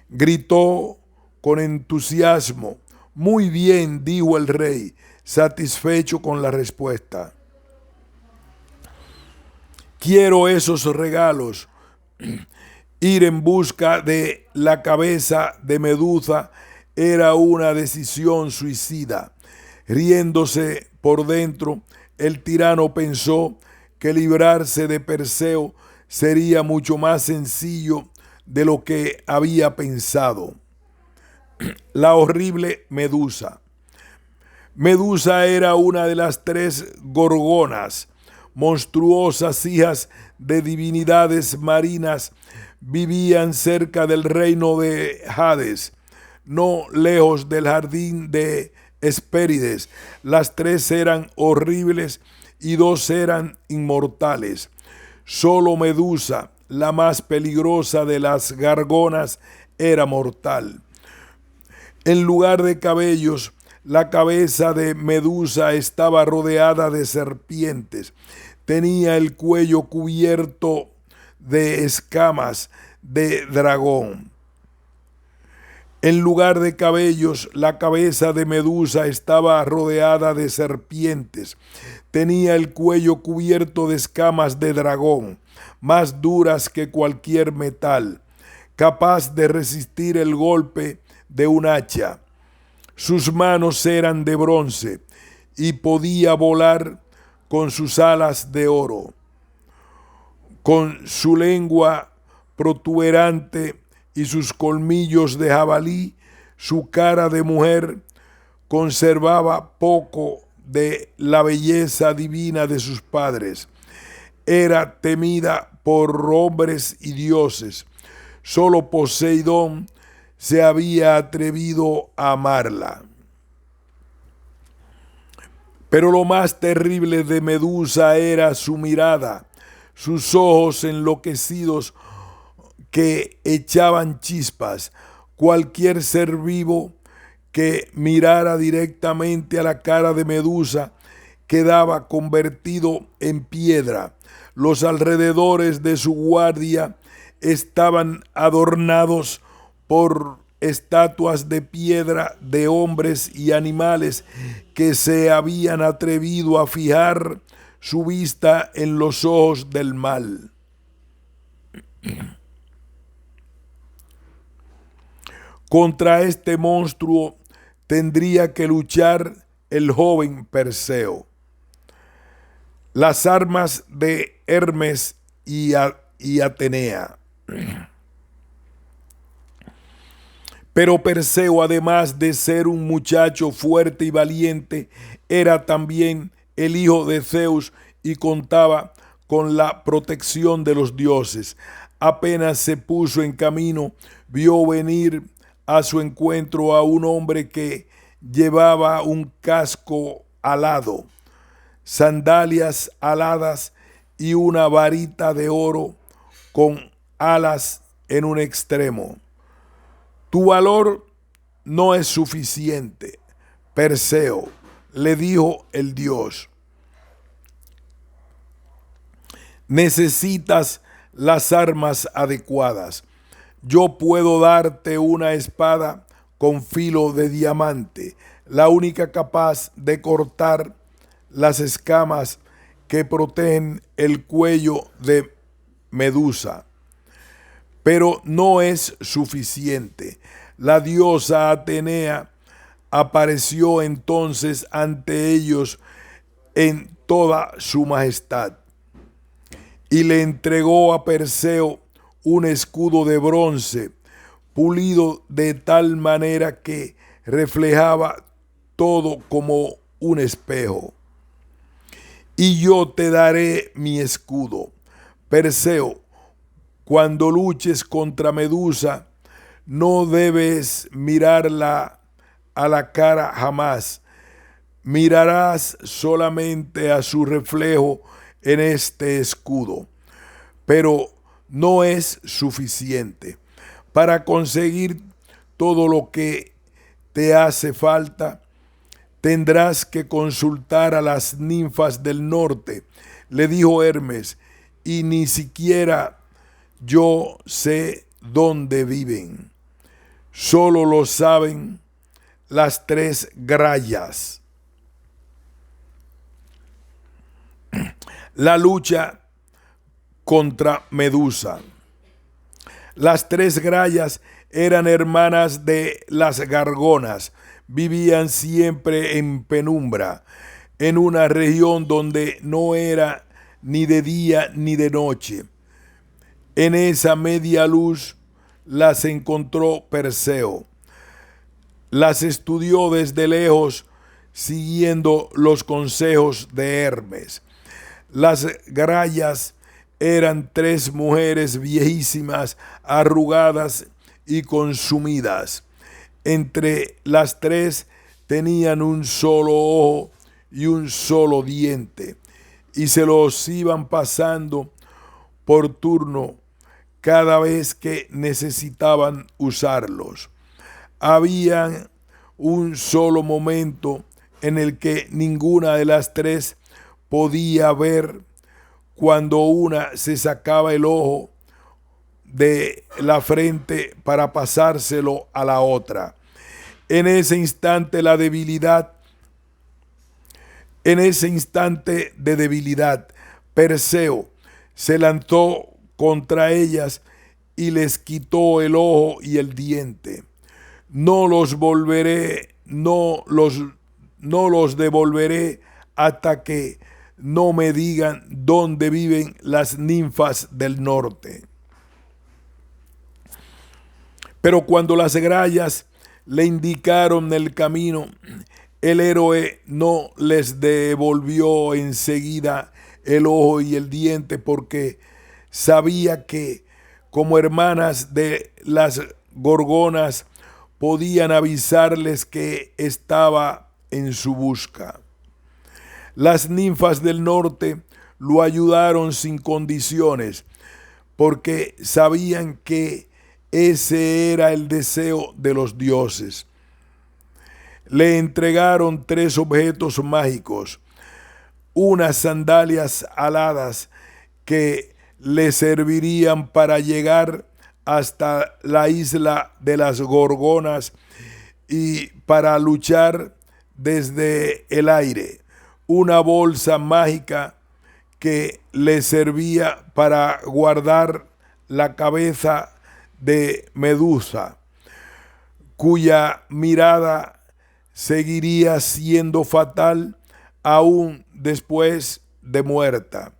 [SPEAKER 1] Gritó con entusiasmo. Muy bien, dijo el rey, satisfecho con la respuesta. Quiero esos regalos. Ir en busca de la cabeza de Medusa era una decisión suicida. Riéndose por dentro, el tirano pensó que librarse de Perseo sería mucho más sencillo de lo que había pensado. La horrible Medusa. Medusa era una de las 3 gorgonas, monstruosas hijas de divinidades marinas. Vivían cerca del reino de Hades, no lejos del jardín de Hespérides. Las 3 eran horribles y 2 eran inmortales. Solo Medusa, la más peligrosa de las gorgonas, era mortal. En lugar de cabellos, la cabeza de Medusa estaba rodeada de serpientes. Tenía el cuello cubierto de escamas de dragón. En lugar de cabellos, la cabeza de Medusa estaba rodeada de serpientes. Tenía el cuello cubierto de escamas de dragón, más duras que cualquier metal, capaz de resistir el golpe de un hacha. Sus manos eran de bronce y podía volar con sus alas de oro. Con su lengua protuberante y sus colmillos de jabalí, su cara de mujer conservaba poco de la belleza divina de sus padres. Era temida por hombres y dioses. Solo Poseidón se había atrevido a amarla. Pero lo más terrible de Medusa era su mirada, sus ojos enloquecidos que echaban chispas. Cualquier ser vivo que mirara directamente a la cara de Medusa quedaba convertido en piedra. Los alrededores de su guardia estaban adornados por estatuas de piedra de hombres y animales que se habían atrevido a fijar su vista en los ojos del mal. Contra este monstruo tendría que luchar el joven Perseo. Las armas de Hermes y Atenea. Pero Perseo, además de ser un muchacho fuerte y valiente, era también el hijo de Zeus y contaba con la protección de los dioses. Apenas se puso en camino, vio venir a su encuentro a un hombre que llevaba un casco alado, sandalias aladas y una varita de oro con alas en un extremo. Tu valor no es suficiente, Perseo, le dijo el dios. Necesitas las armas adecuadas. Yo puedo darte una espada con filo de diamante, la única capaz de cortar las escamas que protegen el cuello de Medusa. Pero no es suficiente. La diosa Atenea apareció entonces ante ellos en toda su majestad y le entregó a Perseo un escudo de bronce pulido de tal manera que reflejaba todo como un espejo. Y yo te daré mi escudo. Perseo, cuando luches contra Medusa, no debes mirarla a la cara jamás. Mirarás solamente a su reflejo en este escudo. Pero no es suficiente. Para conseguir todo lo que te hace falta, tendrás que consultar a las ninfas del norte, le dijo Hermes, y ni siquiera yo sé dónde viven. Solo lo saben las tres grallas. La lucha contra Medusa. Las tres grallas eran hermanas de las Gorgonas. Vivían siempre en penumbra, en una región donde no era ni de día ni de noche. En esa media luz las encontró Perseo. Las estudió desde lejos, siguiendo los consejos de Hermes. Las grallas eran tres mujeres viejísimas, arrugadas y consumidas. Entre las tres tenían un solo ojo y un solo diente, y se los iban pasando por turno cada vez que necesitaban usarlos. Había un solo momento en el que ninguna de las tres podía ver, cuando una se sacaba el ojo de la frente para pasárselo a la otra. En ese instante de debilidad, Perseo se lanzó contra ellas y les quitó el ojo y el diente. No los devolveré hasta que no me digan dónde viven las ninfas del norte. Pero cuando las grallas le indicaron el camino, el héroe no les devolvió enseguida el ojo y el diente, porque sabía que, como hermanas de las Gorgonas, podían avisarles que estaba en su busca. Las ninfas del norte lo ayudaron sin condiciones, porque sabían que ese era el deseo de los dioses. Le entregaron tres objetos mágicos: unas sandalias aladas que le servirían para llegar hasta la isla de las Gorgonas y para luchar desde el aire; una bolsa mágica que le servía para guardar la cabeza de Medusa, cuya mirada seguiría siendo fatal aún después de muerta;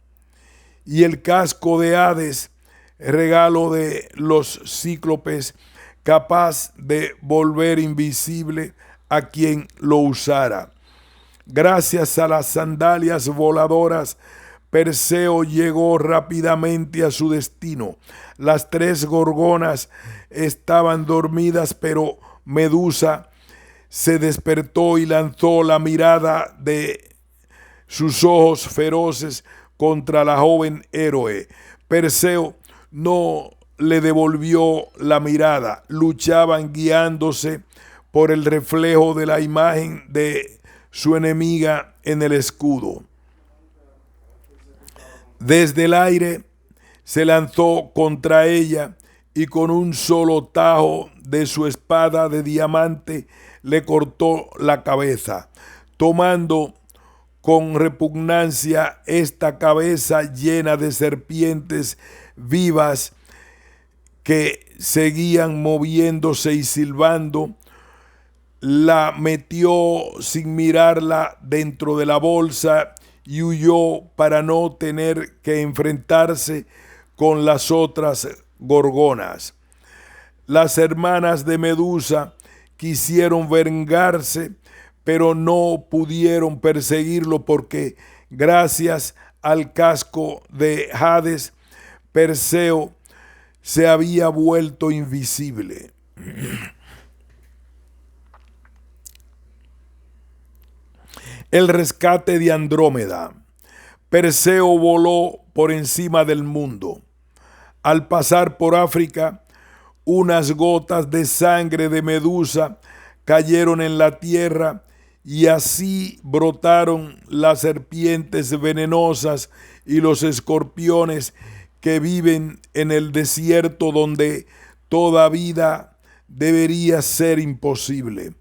[SPEAKER 1] y el casco de Hades, regalo de los cíclopes, capaz de volver invisible a quien lo usara. Gracias a las sandalias voladoras, Perseo llegó rápidamente a su destino. Las tres Gorgonas estaban dormidas, pero Medusa se despertó y lanzó la mirada de sus ojos feroces contra la joven héroe. Perseo no le devolvió la mirada. Luchaban guiándose por el reflejo de la imagen de su enemiga en el escudo. Desde el aire se lanzó contra ella y con un solo tajo de su espada de diamante le cortó la cabeza, tomando con repugnancia esta cabeza llena de serpientes vivas que seguían moviéndose y silbando. La metió sin mirarla dentro de la bolsa y huyó para no tener que enfrentarse con las otras gorgonas. Las hermanas de Medusa quisieron vengarse, pero no pudieron perseguirlo porque gracias al casco de Hades, Perseo se había vuelto invisible. El rescate de Andrómeda. Perseo voló por encima del mundo. Al pasar por África, unas gotas de sangre de Medusa cayeron en la tierra y así brotaron las serpientes venenosas y los escorpiones que viven en el desierto donde toda vida debería ser imposible.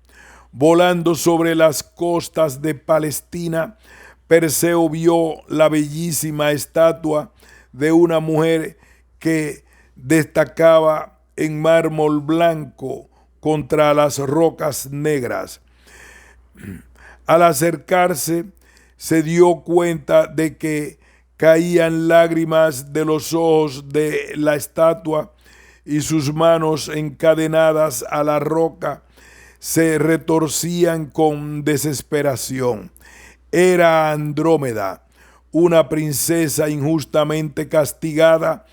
[SPEAKER 1] Volando sobre las costas de Palestina, Perseo vio la bellísima estatua de una mujer que destacaba en mármol blanco contra las rocas negras. Al acercarse, se dio cuenta de que caían lágrimas de los ojos de la estatua y sus manos encadenadas a la roca se retorcían con desesperación. Era Andrómeda, una princesa injustamente castigada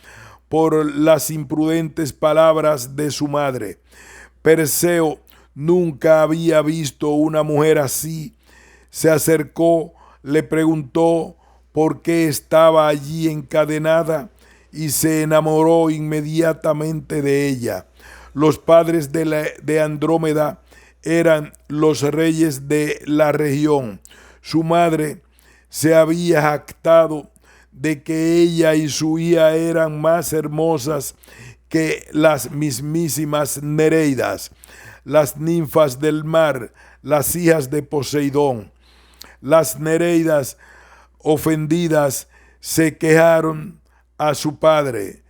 [SPEAKER 1] por las imprudentes palabras de su madre. Perseo nunca había visto una mujer así. Se acercó, le preguntó por qué estaba allí encadenada y se enamoró inmediatamente de ella. Los padres de Andrómeda eran los reyes de la región. Su madre se había jactado de que ella y su hija eran más hermosas que las mismísimas Nereidas, las ninfas del mar, las hijas de Poseidón. Las Nereidas, ofendidas, se quejaron a su padre,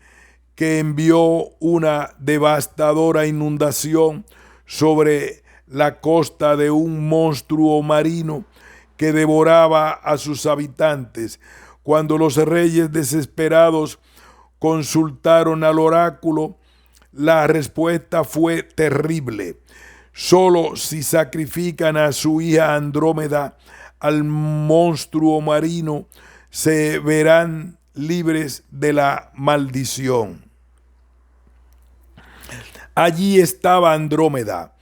[SPEAKER 1] que envió una devastadora inundación sobre la costa de un monstruo marino que devoraba a sus habitantes. Cuando los reyes desesperados consultaron al oráculo, la respuesta fue terrible. Solo si sacrifican a su hija Andrómeda al monstruo marino, se verán libres de la maldición. Allí estaba Andrómeda,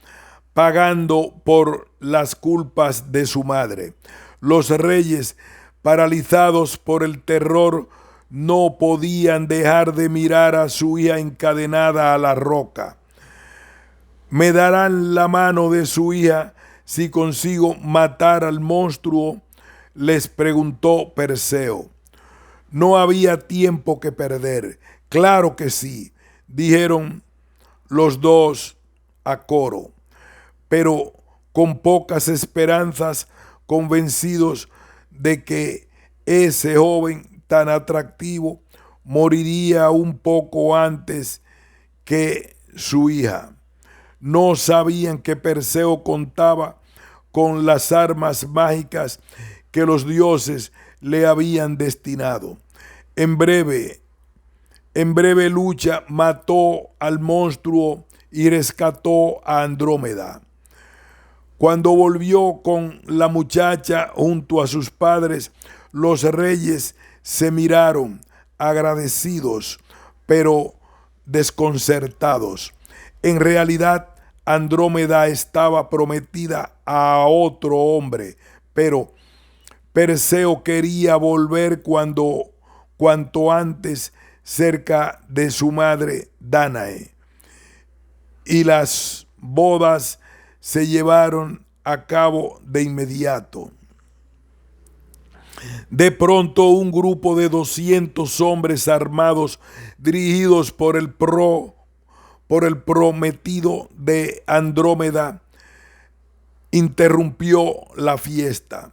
[SPEAKER 1] pagando por las culpas de su madre. Los reyes, paralizados por el terror, no podían dejar de mirar a su hija encadenada a la roca. ¿Me darán la mano de su hija si consigo matar al monstruo?, les preguntó Perseo. No había tiempo que perder. Claro que sí, dijeron los dos a coro, pero con pocas esperanzas, convencidos de que ese joven tan atractivo moriría un poco antes que su hija. No sabían que Perseo contaba con las armas mágicas que los dioses le habían destinado. En breve lucha mató al monstruo y rescató a Andrómeda. Cuando volvió con la muchacha junto a sus padres, los reyes se miraron agradecidos, pero desconcertados. En realidad, Andrómeda estaba prometida a otro hombre, pero Perseo quería volver cuanto antes cerca de su madre Dánae. Y las bodas se llevaron a cabo de inmediato. De pronto un grupo de 200 hombres armados, dirigidos por el prometido de Andrómeda, interrumpió la fiesta.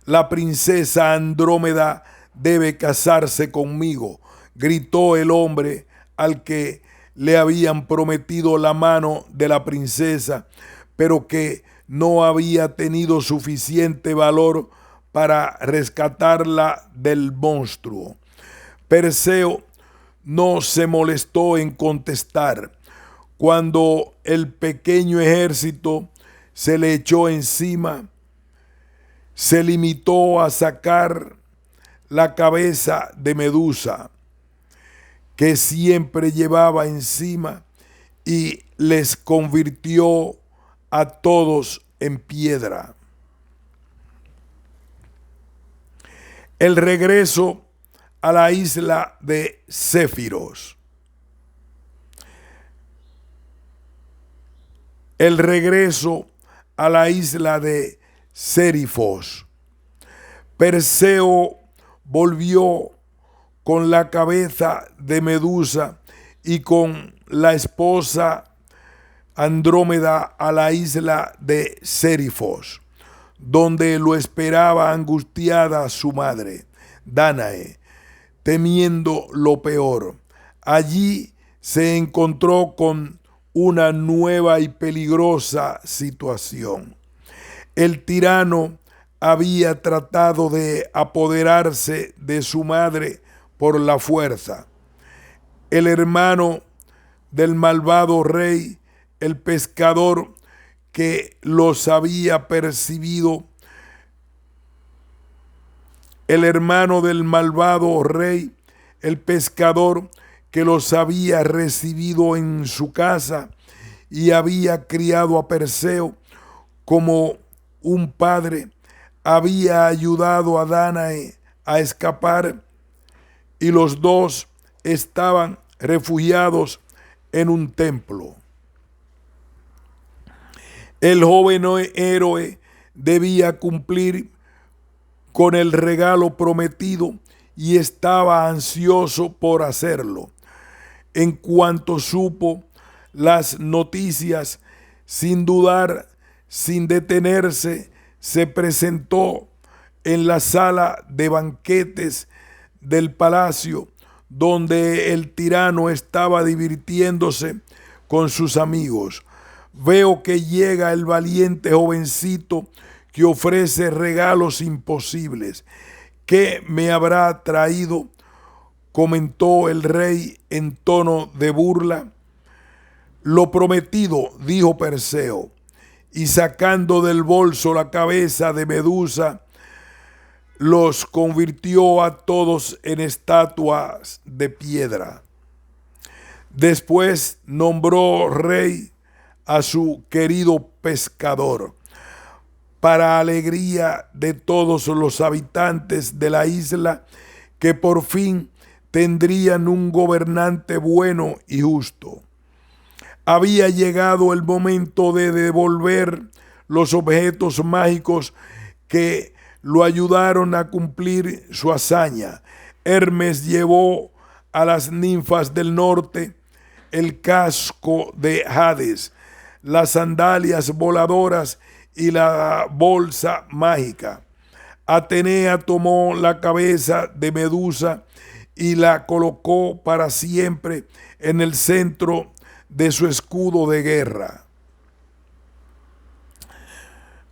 [SPEAKER 1] La princesa Andrómeda debe casarse conmigo, gritó el hombre al que le habían prometido la mano de la princesa, pero que no había tenido suficiente valor para rescatarla del monstruo. Perseo no se molestó en contestar. Cuando el pequeño ejército se le echó encima, se limitó a sacar la cabeza de Medusa, que siempre llevaba encima, y les convirtió a todos en piedra. El regreso a la isla de Céfiros. El regreso a la isla de Sérifos. Perseo volvió con la cabeza de Medusa y con la esposa Andrómeda a la isla de Sérifos, donde lo esperaba angustiada su madre, Dánae, temiendo lo peor. Allí se encontró con una nueva y peligrosa situación. El tirano había tratado de apoderarse de su madre por la fuerza. El hermano del malvado rey, el pescador que los había percibido, el hermano del malvado rey, el pescador que los había recibido en su casa y había criado a Perseo como un padre, había ayudado a Dánae a escapar, y los dos estaban refugiados en un templo. El joven héroe debía cumplir con el regalo prometido y estaba ansioso por hacerlo. En cuanto supo las noticias, sin dudar, sin detenerse, se presentó en la sala de banquetes del palacio, donde el tirano estaba divirtiéndose con sus amigos. Veo que llega el valiente jovencito que ofrece regalos imposibles. ¿Qué me habrá traído?, comentó el rey en tono de burla. Lo prometido, dijo Perseo, y sacando del bolso la cabeza de Medusa, los convirtió a todos en estatuas de piedra. Después nombró rey a su querido pescador, para alegría de todos los habitantes de la isla, que por fin tendrían un gobernante bueno y justo. Había llegado el momento de devolver los objetos mágicos que lo ayudaron a cumplir su hazaña. Hermes llevó a las ninfas del norte el casco de Hades, las sandalias voladoras y la bolsa mágica. Atenea tomó la cabeza de Medusa y la colocó para siempre en el centro de su escudo de guerra.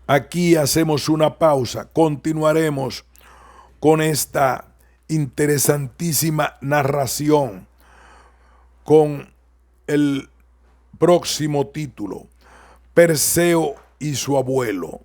[SPEAKER 1] Aquí hacemos una pausa. Continuaremos con esta interesantísima narración con el próximo título: Perseo y su abuelo.